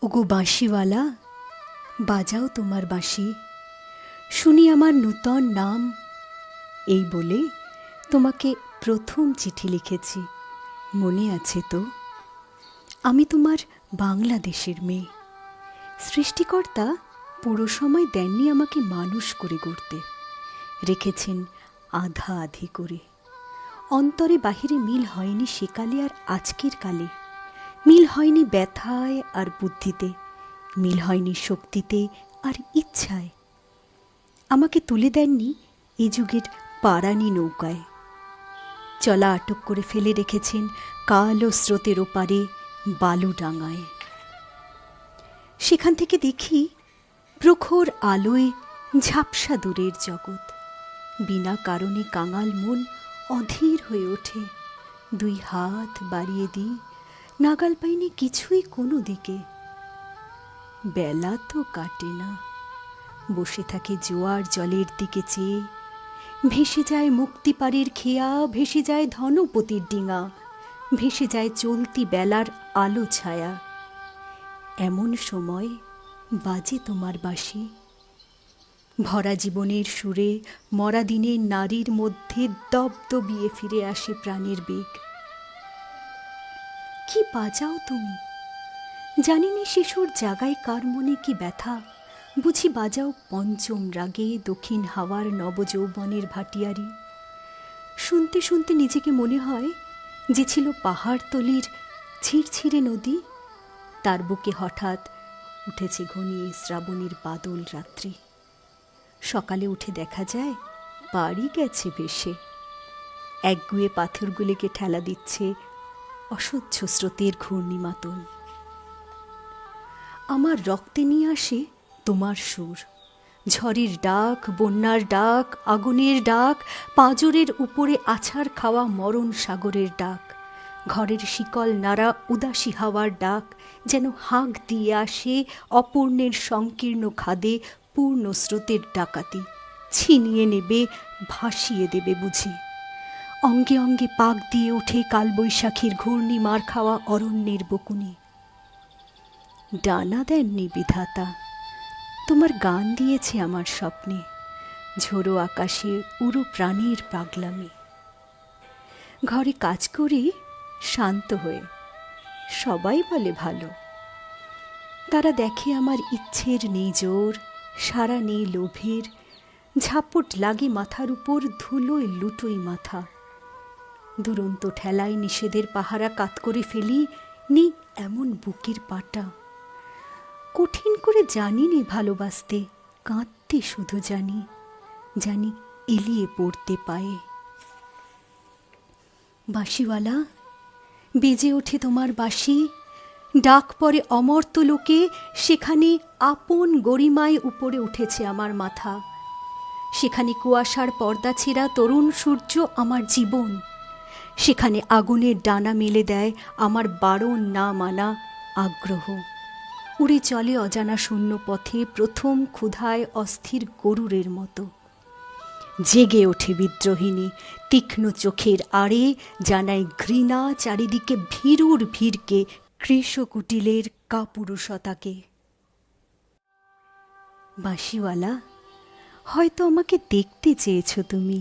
Speaker 8: ওগো বাঁশিওয়ালা, বাজাও তোমার বাঁশি, শুনি আমার নূতন নাম। এই বলে তোমাকে প্রথম চিঠি লিখেছি, মনে আছে তো? আমি তোমার বাংলাদেশের মেয়ে। সৃষ্টিকর্তা পুরো সময় দেননি আমাকে মানুষ করে গড়তে, রেখেছেন আধা আধি করে। অন্তরে বাহিরে মিল হয়নি সেকালে আর আজকের কালে, মিল হয়নি ব্যথায় আর বুদ্ধিতে, মিল হয়নি শক্তিতে আর ইচ্ছায়। আমাকে তুলে দেননি এ যুগের পারানি নৌকায়, চলা আটক করে ফেলে রেখেছেন কালো স্রোতের ওপারে বালুডাঙায়। সেখান থেকে দেখি প্রখর আলোয় ঝাপসা দূরের জগৎ। বিনা কারণে কাঙাল মন অধীর হয়ে ওঠে, দুই হাত বাড়িয়ে দিই, নাগাল পাইনি কিছুই কোনো দিকে। বেলা তো কাটে না, বসে থাকে জোয়ার জলের দিকে চেয়ে। ভেসে যায় মুক্তিপাড়ের খেয়া, ভেসে যায় ধনপতির ডিঙা, ভেসে যায় চলতি বেলার আলো ছায়া। এমন সময় বাজে তোমার বাঁশি, ভরা জীবনের সুরে মরা দিনের নারীর মধ্যে দবদবিয়ে ফিরে আসে প্রাণের বেগ। কি বাজাও তুমি, জানি না শিশুর জাগায় কার মনে কি ব্যথা, বুঝি বাজাও পঞ্চম রাগে দক্ষিণ হাওয়ার নবযৌবনের ভাটিয়ারি। শুনতে শুনতে নিজেকে মনে হয় যে ছিল পাহাড়তলির ছিড়ছিড়ে নদী, তার বুকে হঠাৎ উঠেছে ঘনিয়ে শ্রাবণীর বাদল রাত্রি। সকালে উঠে দেখা যায় বাড়ি গেছে ভেসে, একগুয়ে পাথরগুলিকে ঠেলা দিচ্ছে অসহ্য স্রোতের ঘূর্ণিমাতন। আমার রক্তে নিয়ে আসে তোমার সুর, ঝড়ের ডাক, বন্যার ডাক, আগুনের ডাক, পাঁজরের উপরে আছাড় খাওয়া মরণ সাগরের ডাক, ঘরের শিকল নাড়া উদাসী হাওয়ার ডাক, যেন হাঁক দিয়ে আসে অপূর্ণের সংকীর্ণ খাদে পূর্ণ স্রোতের ডাকাতি, ছিনিয়ে নেবে, ভাসিয়ে দেবে বুঝি। অঙ্গে অঙ্গে পাক দিয়ে ওঠে কালবৈশাখীর ঘূর্ণি মার খাওয়া অরণ্যের বকুনি। ডানা দেননি বিধাতা, তোমার গান দিয়েছে আমার স্বপ্নে, ঝোড়ো আকাশে উড়ো প্রাণীর পাগলামি। ঘরে কাজ করি শান্ত হয়ে, সবাই বলে ভালো। তারা দেখে আমার ইচ্ছের নেই জোর, সারা নেই লোভের, ঝাপট লাগে মাথার উপর ধুলোয় লুটোই মাথা। দুরন্ত ঠেলায় নিষেধের পাহারা কাত করে ফেলি, নেই এমন বুকের পাটা। কঠিন করে জানি নে ভালোবাসতে, কাঁদতে শুধু জানি, জানি এলিয়ে পড়তে পায়ে। বাঁশিওয়ালা, বেজে ওঠে তোমার বাঁশি, ডাক পরে অমর্ত্য লোকে, সেখানে আপন গরিমায় উপরে উঠেছে আমার মাথা। সেখানে কুয়াশার পর্দা ছেঁড়া তরুণ সূর্য আমার জীবন, সেখানে আগুনের ডানা মেলে দেয় আমার বারণ না মানা আগ্রহ। উড়ে চলে অজানা শূন্য পথে প্রথম ক্ষুধায় অস্থির গরুরের মতো। জেগে ওঠে বিদ্রোহিণী তীক্ষ্ণ চোখের আড়ে, জানায় ঘৃণা চারিদিকে ভীরুর ভিড়কে, কৃষকুটিলের কাপুরুষতাকে। বাঁশিওয়ালা, হয়তো আমাকে দেখতে চেয়েছ তুমি,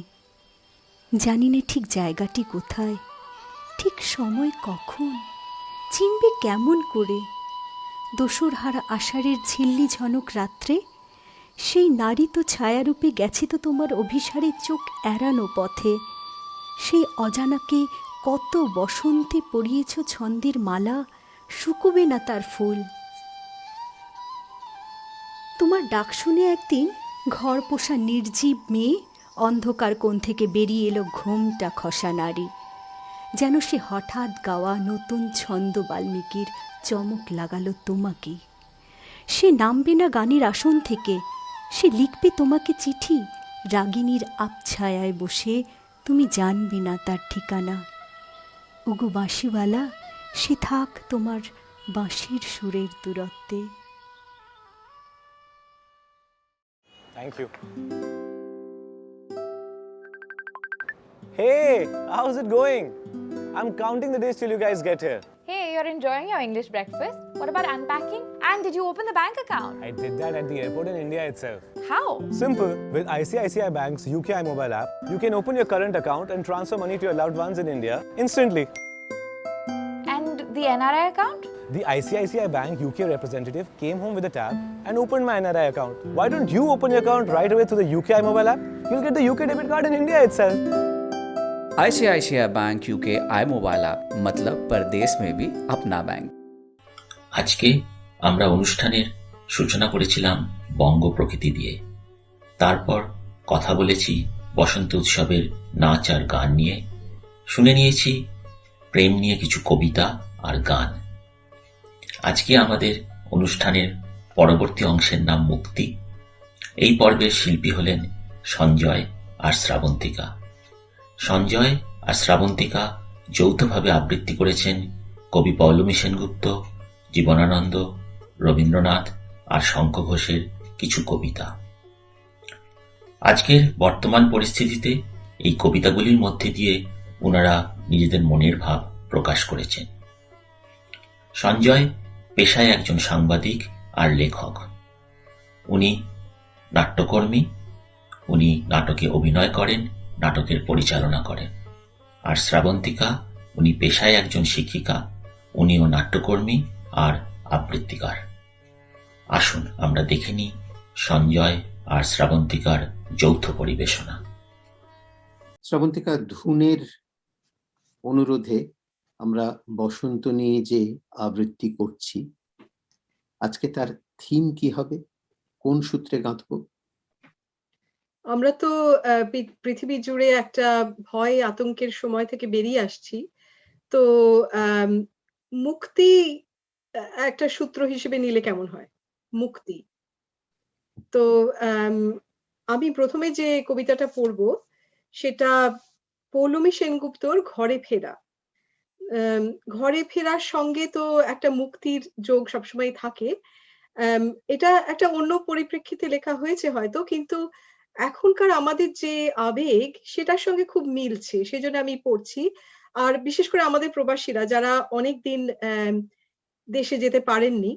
Speaker 8: জানি না ঠিক জায়গাটি কোথায়, ঠিক সময় কখন, চিনবে কেমন করে। দোসরহারা আষাঢ়ের ঝিল্লি ঝনক রাত্রে সেই নারী তো ছায়ারূপে গেছে তো তোমার অভিসারে চোখ এড়ানো পথে। সেই অজানাকে কত বসন্তে পরিয়েছ ছন্দের মালা, শুকুবে না তার ফুল। তোমার ডাক শুনে একদিন ঘর পোষা নির্জীব মেয়ে অন্ধকার কোণ থেকে বেরিয়ে এলো ঘোমটা খসা নারী, যেন সে হঠাৎ গাওয়া নতুন ছন্দ বাল্মীকির চমক লাগালো তোমাকে। সে নামবে না গানের আসন থেকে, সে লিখবে তোমাকে চিঠি রাগিনীর আবছায়ায় বসে, তুমি জানবে না তার ঠিকানা। ওগো বাঁশিওয়ালা, সে থাক তোমার বাঁশির সুরের দূরত্বে।
Speaker 17: Thank you. Hey, how's it going? I'm counting the days till you guys get here.
Speaker 18: Hey, you're enjoying your English breakfast? What about unpacking? And did you open the bank account?
Speaker 17: I did that at the airport in India itself.
Speaker 18: How?
Speaker 17: Simple. With ICICI Bank's UKI mobile app, you can open your current account and transfer money to your loved ones in India instantly.
Speaker 18: And the NRI account?
Speaker 17: The ICICI Bank UK representative came home with a tab and opened my NRI account. Why don't you open your account right away through the UKI mobile app? You'll get the UK debit card in India itself.
Speaker 19: ICICI Bank UK iMobile app, मतलब परदेश में भी अपना bank.
Speaker 3: আজকে আমরা অনুষ্ঠানের সূচনা করেছিলাম বঙ্গ প্রকৃতি দিয়ে, তারপর কথা বলেছি বসন্ত উৎসবের নাচ আর গান নিয়ে, শুনে নিয়েছি প্রেম নিয়ে কিছু কবিতা আর গান। আজকে আমাদের অনুষ্ঠানের পরবর্তী অংশের নাম মুক্তি। এই পর্বের শিল্পী হলেন সঞ্জয় আর শ্রাবন্তিকা। সঞ্জয় আর শ্রাবন্তিকা যৌথভাবে আবৃত্তি করেছেন কবি পৌলমী সেনগুপ্ত, জীবনানন্দ, রবীন্দ্রনাথ আর শঙ্খ ঘোষের কিছু কবিতা। আজকের বর্তমান পরিস্থিতিতে এই কবিতাগুলির মধ্যে দিয়ে ওনারা নিজেদের মনের ভাব প্রকাশ করেছেন। সঞ্জয় পেশায় একজন সাংবাদিক আর লেখক। উনি নাট্যকর্মী, উনি নাটকে অভিনয় করেন, নাটকের পরিচালনা করেন। আর শ্রাবন্তিকা, উনি পেশায় একজন শিক্ষিকা, উনিও নাট্যকর্মী আর আবৃত্তিকার। আসুন আমরা দেখে নিই সঞ্জয় আর শ্রাবন্তিকার যৌথ পরিবেশনা।
Speaker 20: শ্রাবন্তিকা, ধুনের অনুরোধে আমরা বসন্ত নিয়ে যে আবৃত্তি করছি, আজকে তার থিম কি হবে, কোন সূত্রে গাঁথবো?
Speaker 21: আমরা তো পৃথিবী জুড়ে একটা ভয় আতঙ্কের সময় থেকে বেরিয়ে আসছি। তো মুক্তি একটা সূত্র হিসেবে নিলে কেমন হয়? মুক্তি। তো আমি প্রথমে যে কবিতাটা পড়বো সেটা পৌলমী সেনগুপ্তর ঘরে ফেরা। ঘরে ফেরার সঙ্গে তো একটা মুক্তির যোগ সবসময় থাকে। এটা একটা অন্য পরিপ্রেক্ষিতে লেখা হয়েছে হয়তো, কিন্তু এখনকার আমাদের যে আবেগ সেটার সঙ্গে খুব মিলছে, সেজন্য আমি পড়ছি। আর বিশেষ করে আমাদের প্রবাসীরা যারা অনেকদিন দেশে যেতে পারেননি,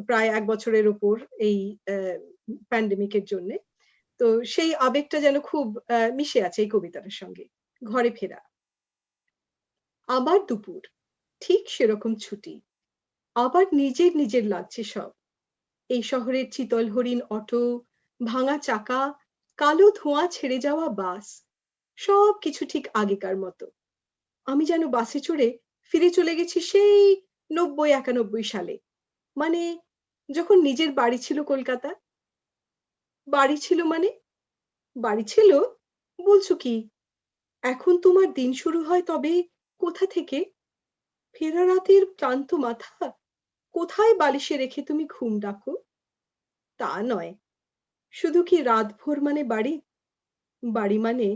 Speaker 21: প্রায় 1 বছরের উপর এই প্যান্ডেমিকের জন্যে, তো সেই আবেগটা যেন খুব মিশে আছে এই কবিতাটার সঙ্গে। ঘরে ফেরা। আবার দুপুর, ঠিক সেরকম ছুটি, আবার নিজের নিজের লাগছে সব। এই শহরের চিতল হরিণ অটো, ভাঙা চাকা, কালো ধোঁয়া ছেড়ে যাওয়া বাস, সবকিছু ঠিক আগেকার মতো। আমি যেন বাসে চড়ে ফিরে চলে গেছি সেই 90-91 সালে, মানে যখন নিজের বাড়ি ছিল কলকাতা। বাড়ি ছিল মানে? বাড়ি ছিল বলছো কি? এখন তোমার দিন শুরু হয় তবে কোথা থেকে? ফেরা রাতের ক্লান্ত মাথা কোথায় বালিশে রেখে তুমি ঘুম ডাকো? তা নয়, শুধু কি রাতভর মানে বাড়ি? বাড়ি মানে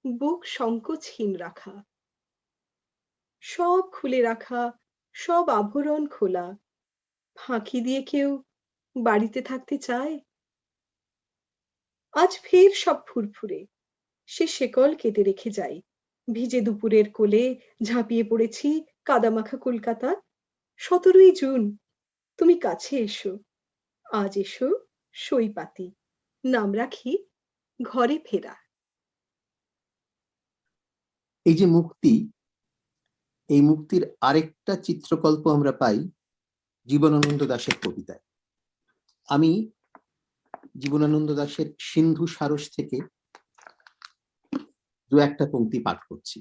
Speaker 21: বুক সংকোচহীন রাখা, সব খুলে রাখা, সব আভরণ খোলা। ফাঁকি দিয়ে কেউ বাড়িতে থাকতে চায়? আজ ফের সব ফুরফুরে, সে শেকল কেটে রেখে যায়। ভিজে দুপুরের কোলে ঝাঁপিয়ে পড়েছি কাদামাখা কলকাতা। 17ই জুন, তুমি কাছে এসো, আজ এসো সইপাতি, নাম রাখি ঘরে ফেরা।
Speaker 20: এই যে মুক্তি, এই মুক্তির আরেকটা চিত্রকল্প আমরা পাই জীবনানন্দ দাশের কবিতায়। আমি জীবনানন্দ দাশের সিন্ধু সারস থেকে 2-1 পংক্তি পাঠ করছি।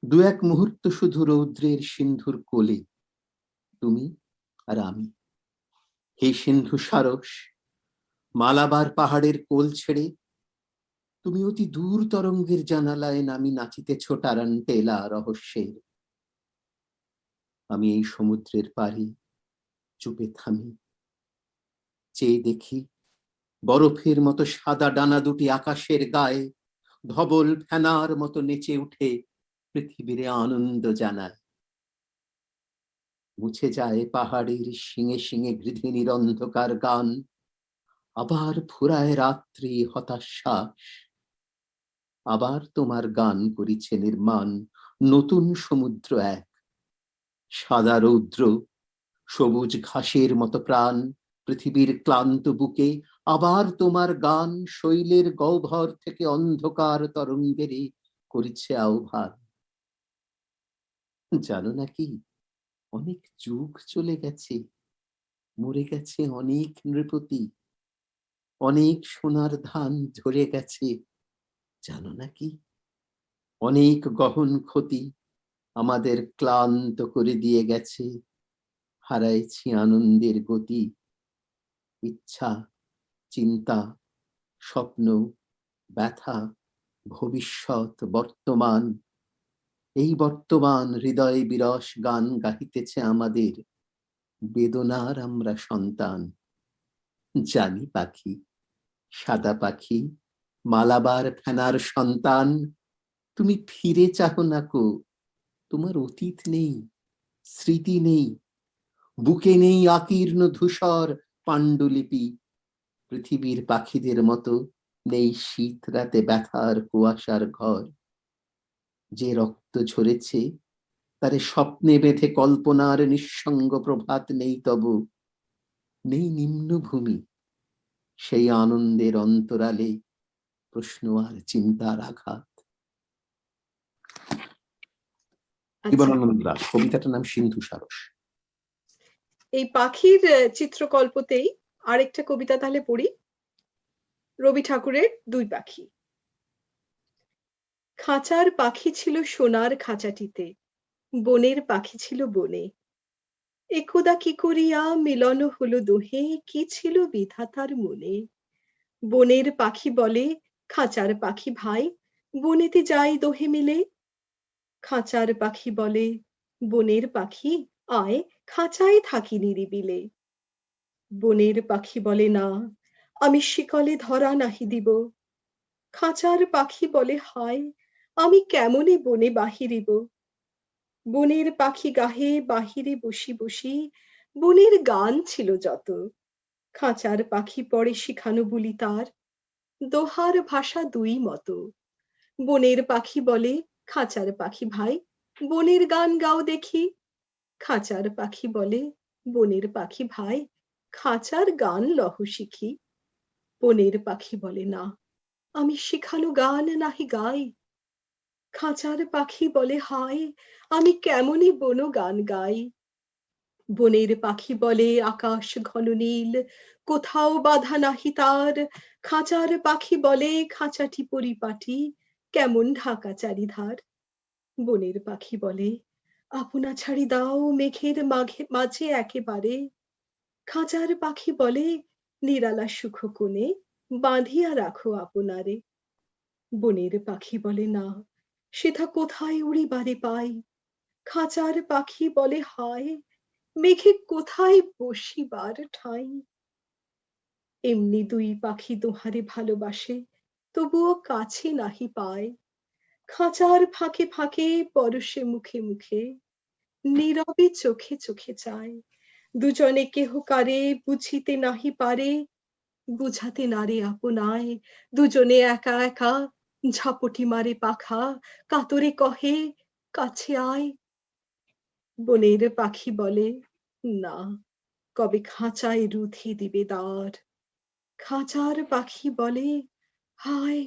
Speaker 20: 2-1 মুহূর্ত শুধু রৌদ্রের সিন্ধুর কোলে, তুমি আর আমি। হে সিন্ধু সারস, মালাবার পাহাড়ের কোল ছেড়ে তুমি অতি দূর তরঙ্গের জানালায় নামি নাচিতেছ টারান্টেলা রহস্যের। আমি এই সমুদ্রের পাড়ে চুপে থামি, চেয়ে দেখি বরফের মতো সাদা ডানা দুটি আকাশের গায়ে ধবল ফেনার মতো নেচে উঠে পৃথিবীর আনন্দ জানায়। মুছে যায় পাহাড়ের শিঙে শিঙে গৃধিনীর অন্ধকার গান, আবার ফুরায় রাত্রি হতাশ্বাস। আবার তোমার গান করিছে নির্মাণ নতুন সমুদ্র এক। সাদা রৌদ্র, সবুজ ঘাসের মতো প্রাণ পৃথিবীর ক্লান্ত বুকে, আবার তোমার গান শৈলের গহ্বর থেকে অন্ধকার তরঙ্গেরে করিছে আহ্বান। জানো নাকি, অনেক যুগ চলে গেছে, মরে গেছে অনেক নৃপতি, অনেক সোনার ধান ঝরে গেছে। জানো নাকি, অনেক গহন ক্ষতি আমাদের ক্লান্ত করে দিয়ে গেছে। হারাইছি আনন্দের গতি, ইচ্ছা, চিন্তা, স্বপ্ন, ব্যথা, ভবিষ্যৎ, বর্তমান। এই বর্তমান হৃদয় বিরস গান গাহিতেছে আমাদের, বেদনার আমরা সন্তান। জানি পাখি, সাদা পাখি, মালাবার ফেনার সন্তান, তুমি ফিরে চাহো না কো, তোমার অতীত নেই, স্মৃতি নেই, বুকে নেই আকীর্ণ ধূসর পাণ্ডুলিপি, পৃথিবীর পাখিদের মতো নেই শীত রাতে ব্যথার কুয়াশার ঘর। যে রক্ত ঝরেছে তারে স্বপ্নে বেঁধে কল্পনার নিঃসঙ্গ প্রভাত নেই তবু, নেই নিম্নভূমি, সেই আনন্দের অন্তরালে প্রশ্ন আর চিন্তার আঘাত। জীবনানন্দ দাশ, কবিতাটার নাম সিন্ধু সারস।
Speaker 21: এই পাখির চিত্রকল্পতেই আরেকটা কবিতা তাহলে পড়ি, রবি ঠাকুরের দুই পাখি। খাঁচার পাখি ছিল সোনার খাঁচাটিতে, বনের পাখি ছিল বনে। একদা কি করিয়া মিলন হলো দোহে, কি ছিল বিধাতার মনে। বনের পাখি বলে খাঁচার পাখি ভাই, বনেতে যাই দোহে মিলে। খাঁচার পাখি বলে বনের পাখি আয়, খাঁচায় থাকি নিরিবিলে। বনের পাখি বলে না, আমি শিকলে ধরা নাহি দিব। খাঁচার পাখি বলে হায়, আমি কেমনে বনে বাহিরিব। বনের পাখি গাহে বাহিরে বসি বসি, বনের গান ছিল যত। খাঁচার পাখি পড়ে শিখানো বুলি তার, দোহার ভাষা দুই মতো। বনের পাখি বলে খাঁচার পাখি ভাই, বনের গান গাও দেখি। খাঁচার পাখি বলে বনের পাখি ভাই, খাঁচার গান লহ শিখি। বনের পাখি বলে না, আমি শিখানো গান নাহি গাই। খাঁচার পাখি বলে হায়, আমি কেমনই বন গান গাই। বনের পাখি বলে আকাশ ঘন নীল, কোথাও বাধা নাহি তার। খাঁচার পাখি বলে খাঁচাটি পরিপাটি, কেমন ঢাকা চারিধার। বনের পাখি বলে আপনা ছাড়ি দাও মেঘের মাঝে একেবারে। খাঁচার পাখি বলে নিরালা সুখ কোণে, বাঁধিয়া রাখো আপনারে। বনের পাখি বলে না, সেথা কোথায় উড়িবারে পাই। খাঁচার পাখি বলে হায়, মেঘে কোথায় বসিবার ঠাঁই। এমনি দুই পাখি দোহারে ভালোবাসে, তবুও কাছে নাহি পায়। খাঁচার ফাঁকে ফাঁকে পরশে মুখে মুখে, নীরবে চোখে চোখে চায়। দুজনে কেহ কারে বুঝিতে নাহি পারে, বুঝাতে নারে আপনায়। দুজনে একা একা ঝাপটি মারে পাখা, কাতরে কহে কাছে আয়। বনের পাখি বলে না, কবে খাঁচায় রুধে দিবে দ্বার। খাঁচার পাখি বলে হায়,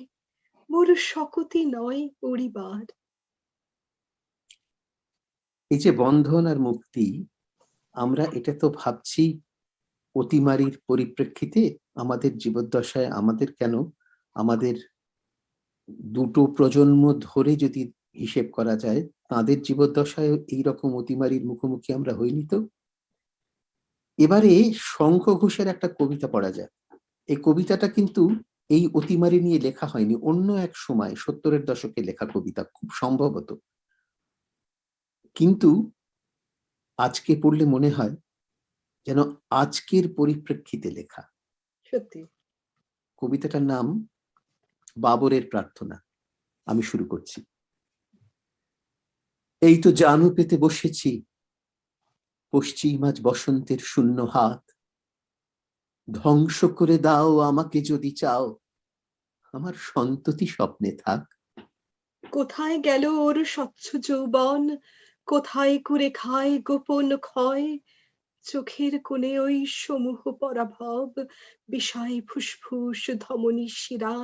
Speaker 21: মোর শকতি নয় উড়িবার।
Speaker 20: এই যে বন্ধন আর মুক্তি, আমরা এটা তো ভাবছি অতিমারির পরিপ্রেক্ষিতে। আমাদের জীবদ্দশায় আমাদের কেন, আমাদের দুটো প্রজন্ম ধরে যদি হিসেব করা যায়, তাদের জীবদ্দশায় এইরকম অতিমারির মুখোমুখি আমরা হইনি তো। এবারে শঙ্খ ঘোষের একটা কবিতা পড়া যায়। এই কবিতাটা কিন্তু এই অতিমারি নিয়ে লেখা হয়নি, অন্য এক সময় 70-এর দশকে লেখা কবিতা খুব সম্ভবত, কিন্তু আজকে পড়লে মনে হয় যেন আজকের পরিপ্রেক্ষিতে লেখা।
Speaker 21: সত্যি।
Speaker 20: কবিতাটার নাম বাবরের প্রার্থনা। আমি শুরু করছি। এই তো জানু পেতে বসেছি, পশ্চিম আজ বসন্তের শূন্য হাত। ধ্বংস করে দাও আমাকে যদি চাও, আমার সন্ততি স্বপ্নে থাক।
Speaker 21: কোথায় গেল ওর স্বচ্ছ যৌবন, কোথায় কুরে খায় গোপন ক্ষয়। চোখের কোণে ওই সমূহ পরাভব, বিষয় ফুসফুস ধমনী শিরা।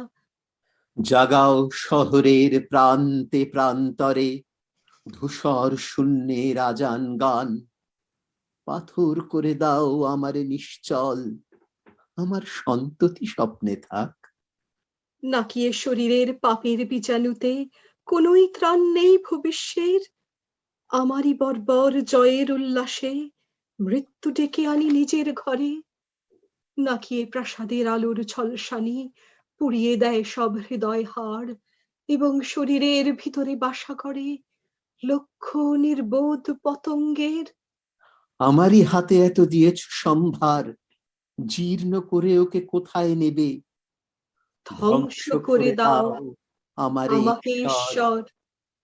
Speaker 20: জাগাও শহরের প্রান্তে প্রান্তরে, ধূসর শূন্যের আজান গান। পাথর করে দাও আমারে নিশ্চল, আমার সন্ততি স্বপ্নে থাক।
Speaker 21: নাকি এ শরীরের পাপের বীজাণুতে কোনোই ত্রাণ নেই ভবিষ্যের। আমারই বর্বর জয়ের উল্লাসে মৃত্যু ডেকে আনি নিজের ঘরে। নাকি এ প্রাসাদের আলোর ঝলসানি পুড়িয়ে দেয় সব হৃদয় হাড়, এবং শরীরের ভিতরে বাসা করে লক্ষ নির্বোধ পতঙ্গের।
Speaker 20: আমারই হাতে এত দিয়েছ সম্ভার, জীর্ণ করে ওকে কোথায় নেবে।
Speaker 21: ধ্বংস করে দাও
Speaker 20: আমার
Speaker 21: আমাকে ঈশ্বর,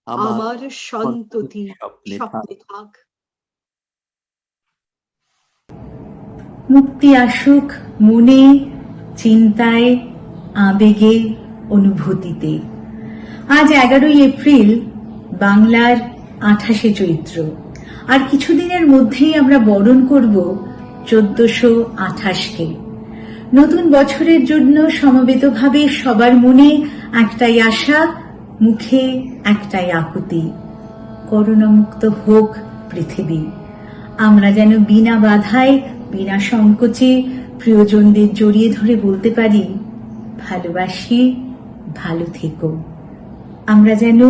Speaker 21: আমার সন্ততি
Speaker 20: স্বপ্নে
Speaker 21: স্বপ্নে থাক।
Speaker 2: মুক্তি আসুক মনে, চিন্তায়, আবেগে, অনুভূতিতে। আজ 11ই এপ্রিল, বাংলার 28শে চৈত্র। আর কিছুদিনের মধ্যেই আমরা বরণ করব 1428কে। নতুন বছরের জন্য সমবেতভাবে সবার মনে একটাই আশা, মুখে একটাই আকুতি, করোনামুক্ত হোক পৃথিবী। আমরা যেন বিনা বাধায়, বিনা সংকোচে প্রিয়জনদের জড়িয়ে ধরে বলতে পারি, ভালোবাসি, ভালো থেকো। আমরা যেন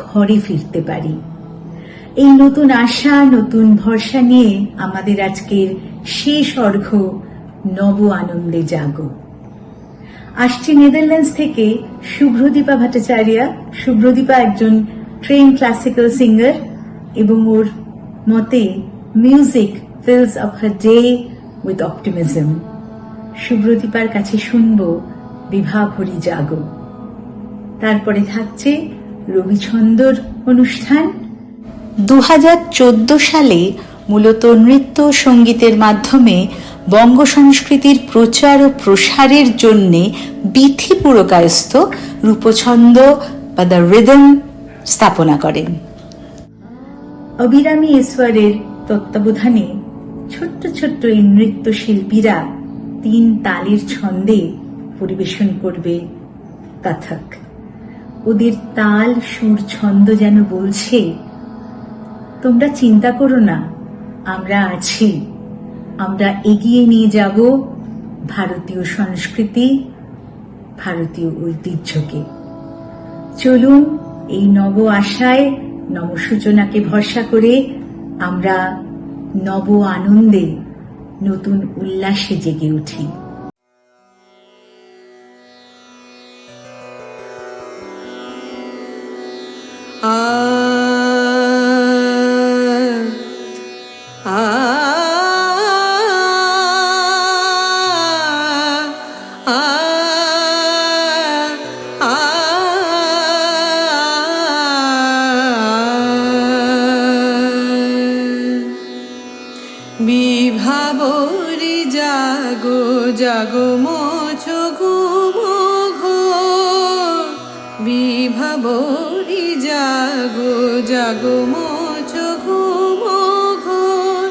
Speaker 2: ঘরে ফিরতে পারি। এই নতুন আশা, নতুন ভরসা নিয়ে আমাদের আজকের শেষ অর্ঘ্য নব আনন্দে জাগো। আসছে নেদারল্যান্ডস থেকে শুভ্রদীপা ভট্টাচার্য। শুভ্রদীপা একজন ট্রেন ক্লাসিক্যাল সিঙ্গার এবং ওর মতে music fills up her day with optimism. শুভ্রদীপার কাছে শুনব বিভা ভরি জাগো। তারপরে থাকছে রবিছন্দর অনুষ্ঠান। 2014 সালে মূলত নৃত্য সঙ্গীতের মাধ্যমে বঙ্গ সংস্কৃতির প্রচার ও প্রসারের জন্য বিথি পুরকায়স্থ রূপছন্দ বা দ্য রিদম স্থাপনা করেন। অবিরামী ঈশ্বরের তত্ত্বাবধানে ছোট্ট ছোট্ট এই নৃত্য শিল্পীরা 3 তালের ছন্দে পরিবেশন করবে কথক। ওদের তাল, সুর, ছন্দ যেন বলছে, তোমরা চিন্তা করো না, আমরা আছি, আমরা এগিয়ে নিয়ে যাব ভারতীয় সংস্কৃতি, ভারতীয় ঐতিহ্যকে। চলুন এই নব আশায়, নব সূচনাকে ভরসা করে আমরা নব আনন্দে, নতুন উল্লাসে জেগে উঠি।
Speaker 13: বিভাবরি জাগো জাগো মোছো ঘুমো ঘোর, বিভাবরি জাগো জাগো মোছো ঘুমো ঘোর,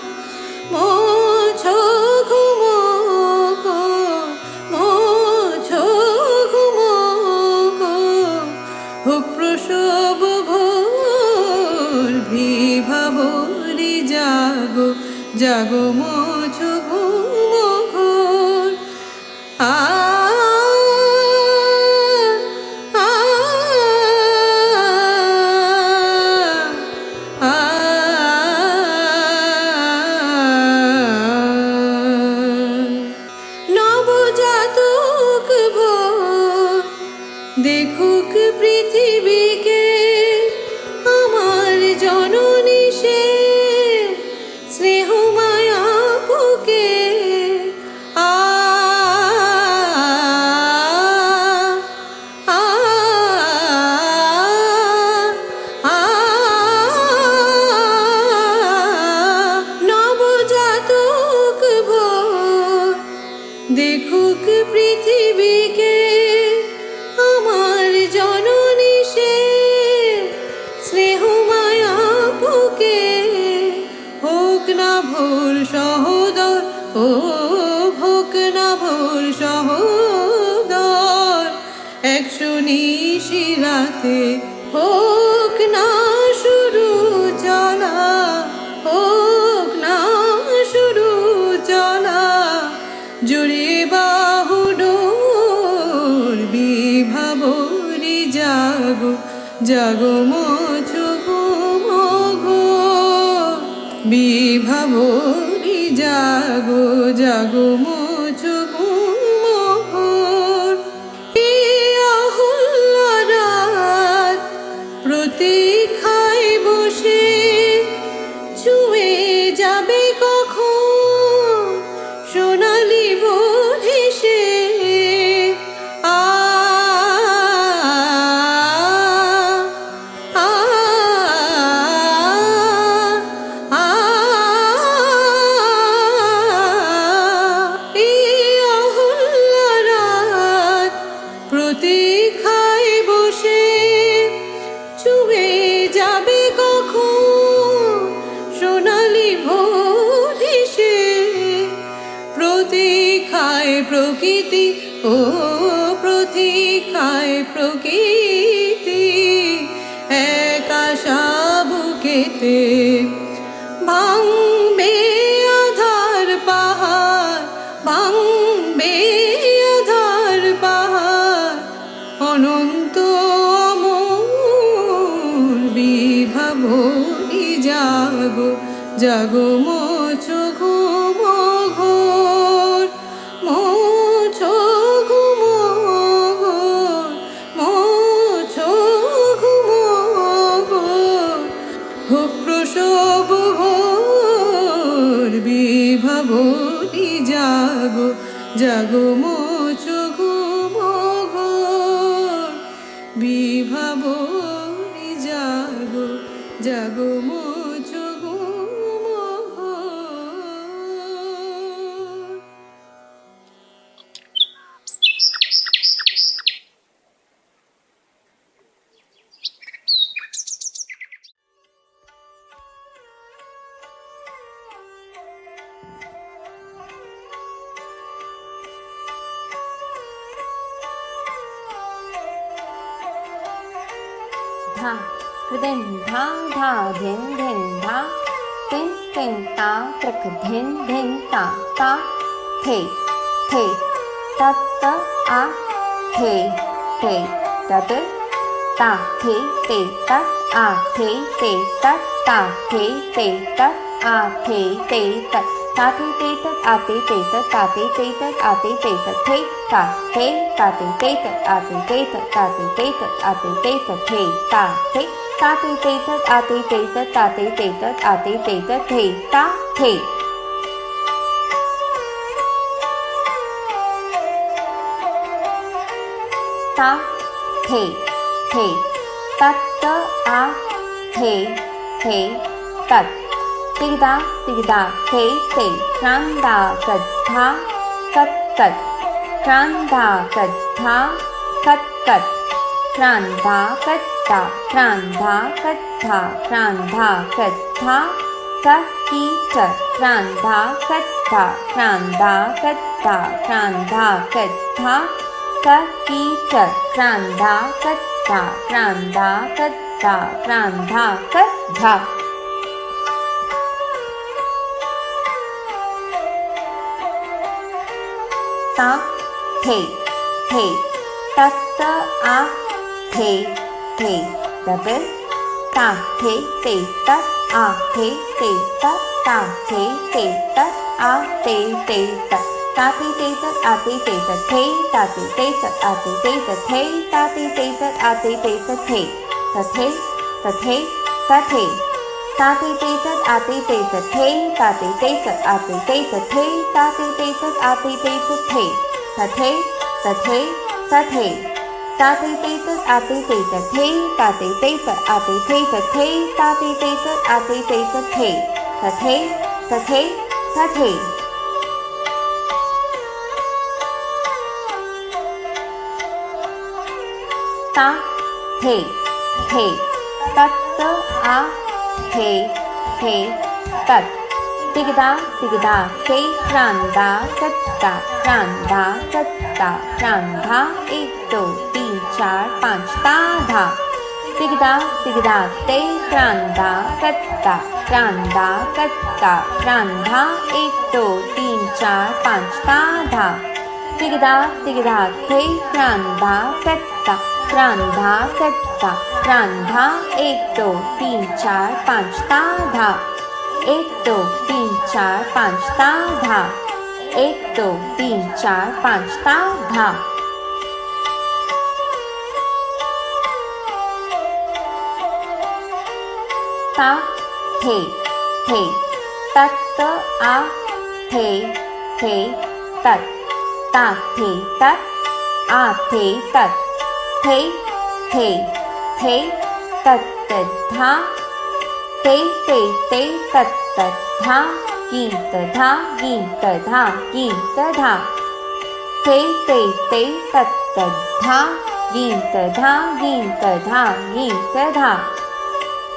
Speaker 13: মোছো ঘুমো ঘোর, মোছো ঘুমো ঘোর, হোক প্রসব ভোর, বিভাবরি জাগো জাগো মোছো ঘুমো ঘোর। নবজাতক ভোর দেখুক পৃথিবীকে, আমার জননী সে স্নেহ মায়া বুকে। নবজাতক ভোর দেখুক পৃথিবীকে, আমার জননী সে স্নেহ মায়া বুকে। হোক না ভোর সহোদর, ও হোক না ভোর সহোদর, 100 রাতে হোক না শুরু চলা, হোক না শুরু চলা, জুড়ে বাহু ডোর, বিভাবরি জাগো জাগো মোছো ঘুমো ঘোর, বিভাবরি জাগো জাগো মোছো ঘুমো ঘোর। এই আহুল্লা রাত প্রতীক্ষায় বসে ছুঁয়ে যাবে কখন সোনালি ভোর হেসে। খায় প্রকৃতি এক আশা বুকেতে ভাঙবে আধার পাহাড় ভাঙবে আধার পাহাড় অনন্ত অমর বিভাবরী জাগো জাগো মোচো ঘুম ঘোর মোচো ঘুম ঘোর মোচো ঘুম ঘোর হোক প্রসব ভোর বিভাবরী জাগো জাগো মোচো ঘুম ঘোর বিভাবরী জাগো জাগো মোচো ঘুম ঘোর।
Speaker 1: धा कृदिन धा धा धिन धिन धा तिन तिन ता त्रक धिन धिन ता थे तत आ थे तत ता थे तत आ थे तत ता थे तत आ थे तत ताते तत आते तत ताते तत आते तत थे ताते तत आते तत ताते तत आते तत थे ताते तत आते तत ताते तत आते तत थे थे ता थे तत आ थे तत तिगदा तिगदा थे क्रंदा कद्धा कत क्रंदा कद्धा कत क्रंदा कद्धा क्रंदा कद्धा क्रंदा कद्धा कीट क्रंदा कद्धा क्रंदा कद्धा क्रंदा कद्धा कीट क्रंदा कद्धा क्रंदा कद्धा क्रंदा कद्धा ता थे तत आ थे डबल ता थे तत आ थे तत ता थे तत आ थे तत ताते तत आते तत थे ताते तत आते तत थे ताते तत आते तत थे तथे तथे तथे ताते तत आते तत थे ताते तत आते तत थे ताते तत आते तत थे तथे तथे तथे ताते तत आते तत थे ताते तत आते तत थे ताते तत आते तत थे तथे तथे तथे ता थे तत आ थे तत तिगदा तिगदा थे क्रंदा कत्ता क्रंदा एक दो तीन चार पाँच ता धा तिगदा तिगदा ते क्रंदा कत्ता क्रंदा एक दो तीन चार पाँच ता धा तिगदा तिगदा थे क्रंदा कत्ता क्रंदा एक दो तीन चार पाँच ता धा एक दो तीन चार पाँच ता धा एक दो तीन चार पाँच ता धा ता थे तत आ थे तत ता थे तत आ थे तत थे तत धा ते तत धा गीत धा ते तत धा गीत धा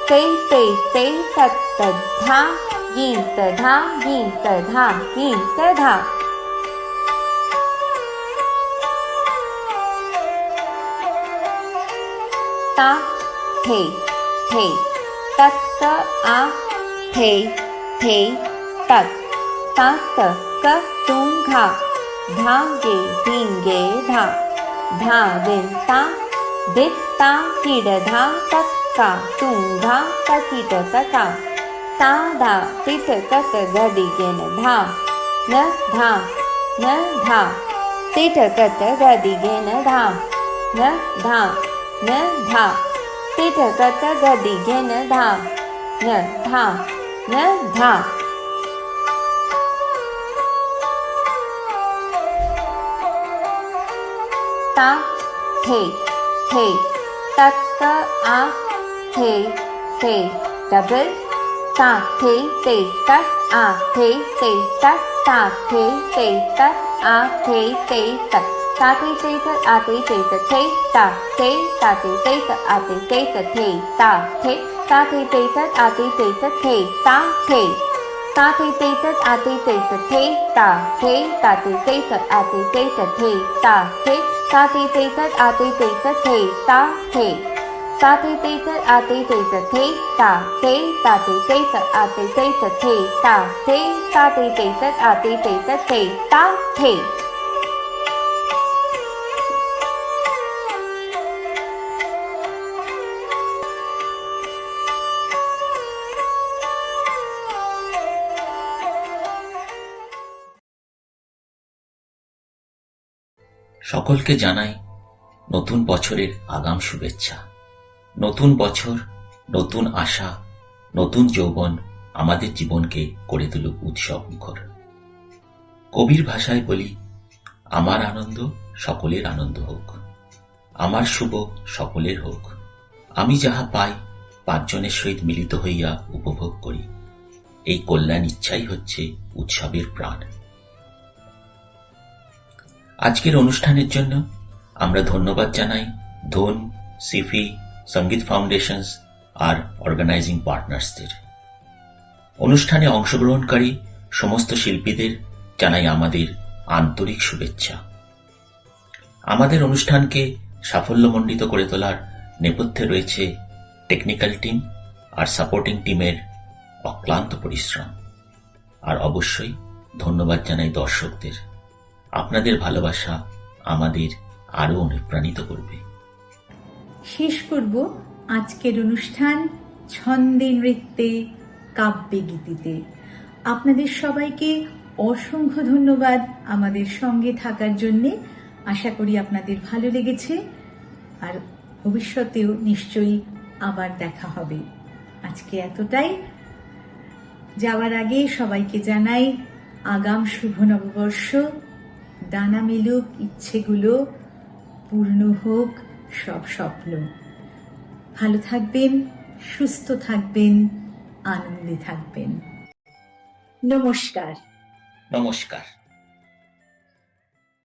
Speaker 1: ते तत धा गीत धा ता थे थे तत्त आ थे थे तत् तात क तुंघा धागे धींगे धा धा विंता दित्ता किडधा तक्का तुंघा तकिट तका ता धा तिट कत गदिगेन धा न धा तिट कत गदिगेन धा न धा तिट कत गदिगेन धा न धा ता थे तत्त आ थे डबल ता थे तत् आ थे तत् ता थे तत् आ थे तत् ता थे तत् आ थे तत् थे ता थे ता थे तत् आ थे तत् थे ता थे ता थे तत् आ थे तत् थे ता थे ता थे तत् आ थे तत् थे ता थे ता थे तत् आ थे तत् थे ता थे ता थे तत् आ थे तत् थे ता थे ता थे तत् आ थे तत् थे ता थे ता थे तत् आ थे तत् थे ता थे ता थे तत् आ थे तत् थे ता थे
Speaker 3: সকলকে জানাই নতুন বছরের আগাম শুভেচ্ছা। নতুন বছর, নতুন আশা, নতুন যৌবন আমাদের জীবনকে করে তুলুক উৎসব মুখর। কবির ভাষায় বলি, আমার আনন্দ সকলের আনন্দ হোক, আমার শুভ সকলের হোক। আমি যাহা পাই পাঁচজনের সহিত মিলিত হইয়া উপভোগ করি। এই কল্যাণ ইচ্ছাই হচ্ছে উৎসবের প্রাণ। আজকের অনুষ্ঠানের জন্য আমরা ধন্যবাদ জানাই ধন, সিফি, সঙ্গীত ফাউন্ডেশনস আর অর্গানাইজিং পার্টনার্সদের। অনুষ্ঠানে অংশগ্রহণকারী সমস্ত শিল্পীদের জানাই আমাদের আন্তরিক শুভেচ্ছা। আমাদের অনুষ্ঠানকে সাফল্যমণ্ডিত করে তোলার নেপথ্যে রয়েছে টেকনিক্যাল টিম আর সাপোর্টিং টিমের অক্লান্ত পরিশ্রম। আর অবশ্যই ধন্যবাদ জানাই দর্শকদের। আপনাদের ভালোবাসা আমাদের আরো অনুপ্রাণিত করবে।
Speaker 2: শেষ করব আজকের অনুষ্ঠান ছন্দে, নৃত্যে, কাব্যে, গীতিতে। আপনাদের সবাইকে অসংখ্য ধন্যবাদ আমাদের সঙ্গে থাকার জন্যে। আশা করি আপনাদের ভালো লেগেছে, আর ভবিষ্যতেও নিশ্চয়ই আবার দেখা হবে। আজকে এতটাই। যাওয়ার আগে সবাইকে জানাই আগাম শুভ নববর্ষ। ডানা মেলুক ইচ্ছেগুলো, পূর্ণ হোক সব স্বপ্ন। ভালো থাকবেন, সুস্থ থাকবেন, আনন্দে থাকবেন। নমস্কার।
Speaker 3: নমস্কার।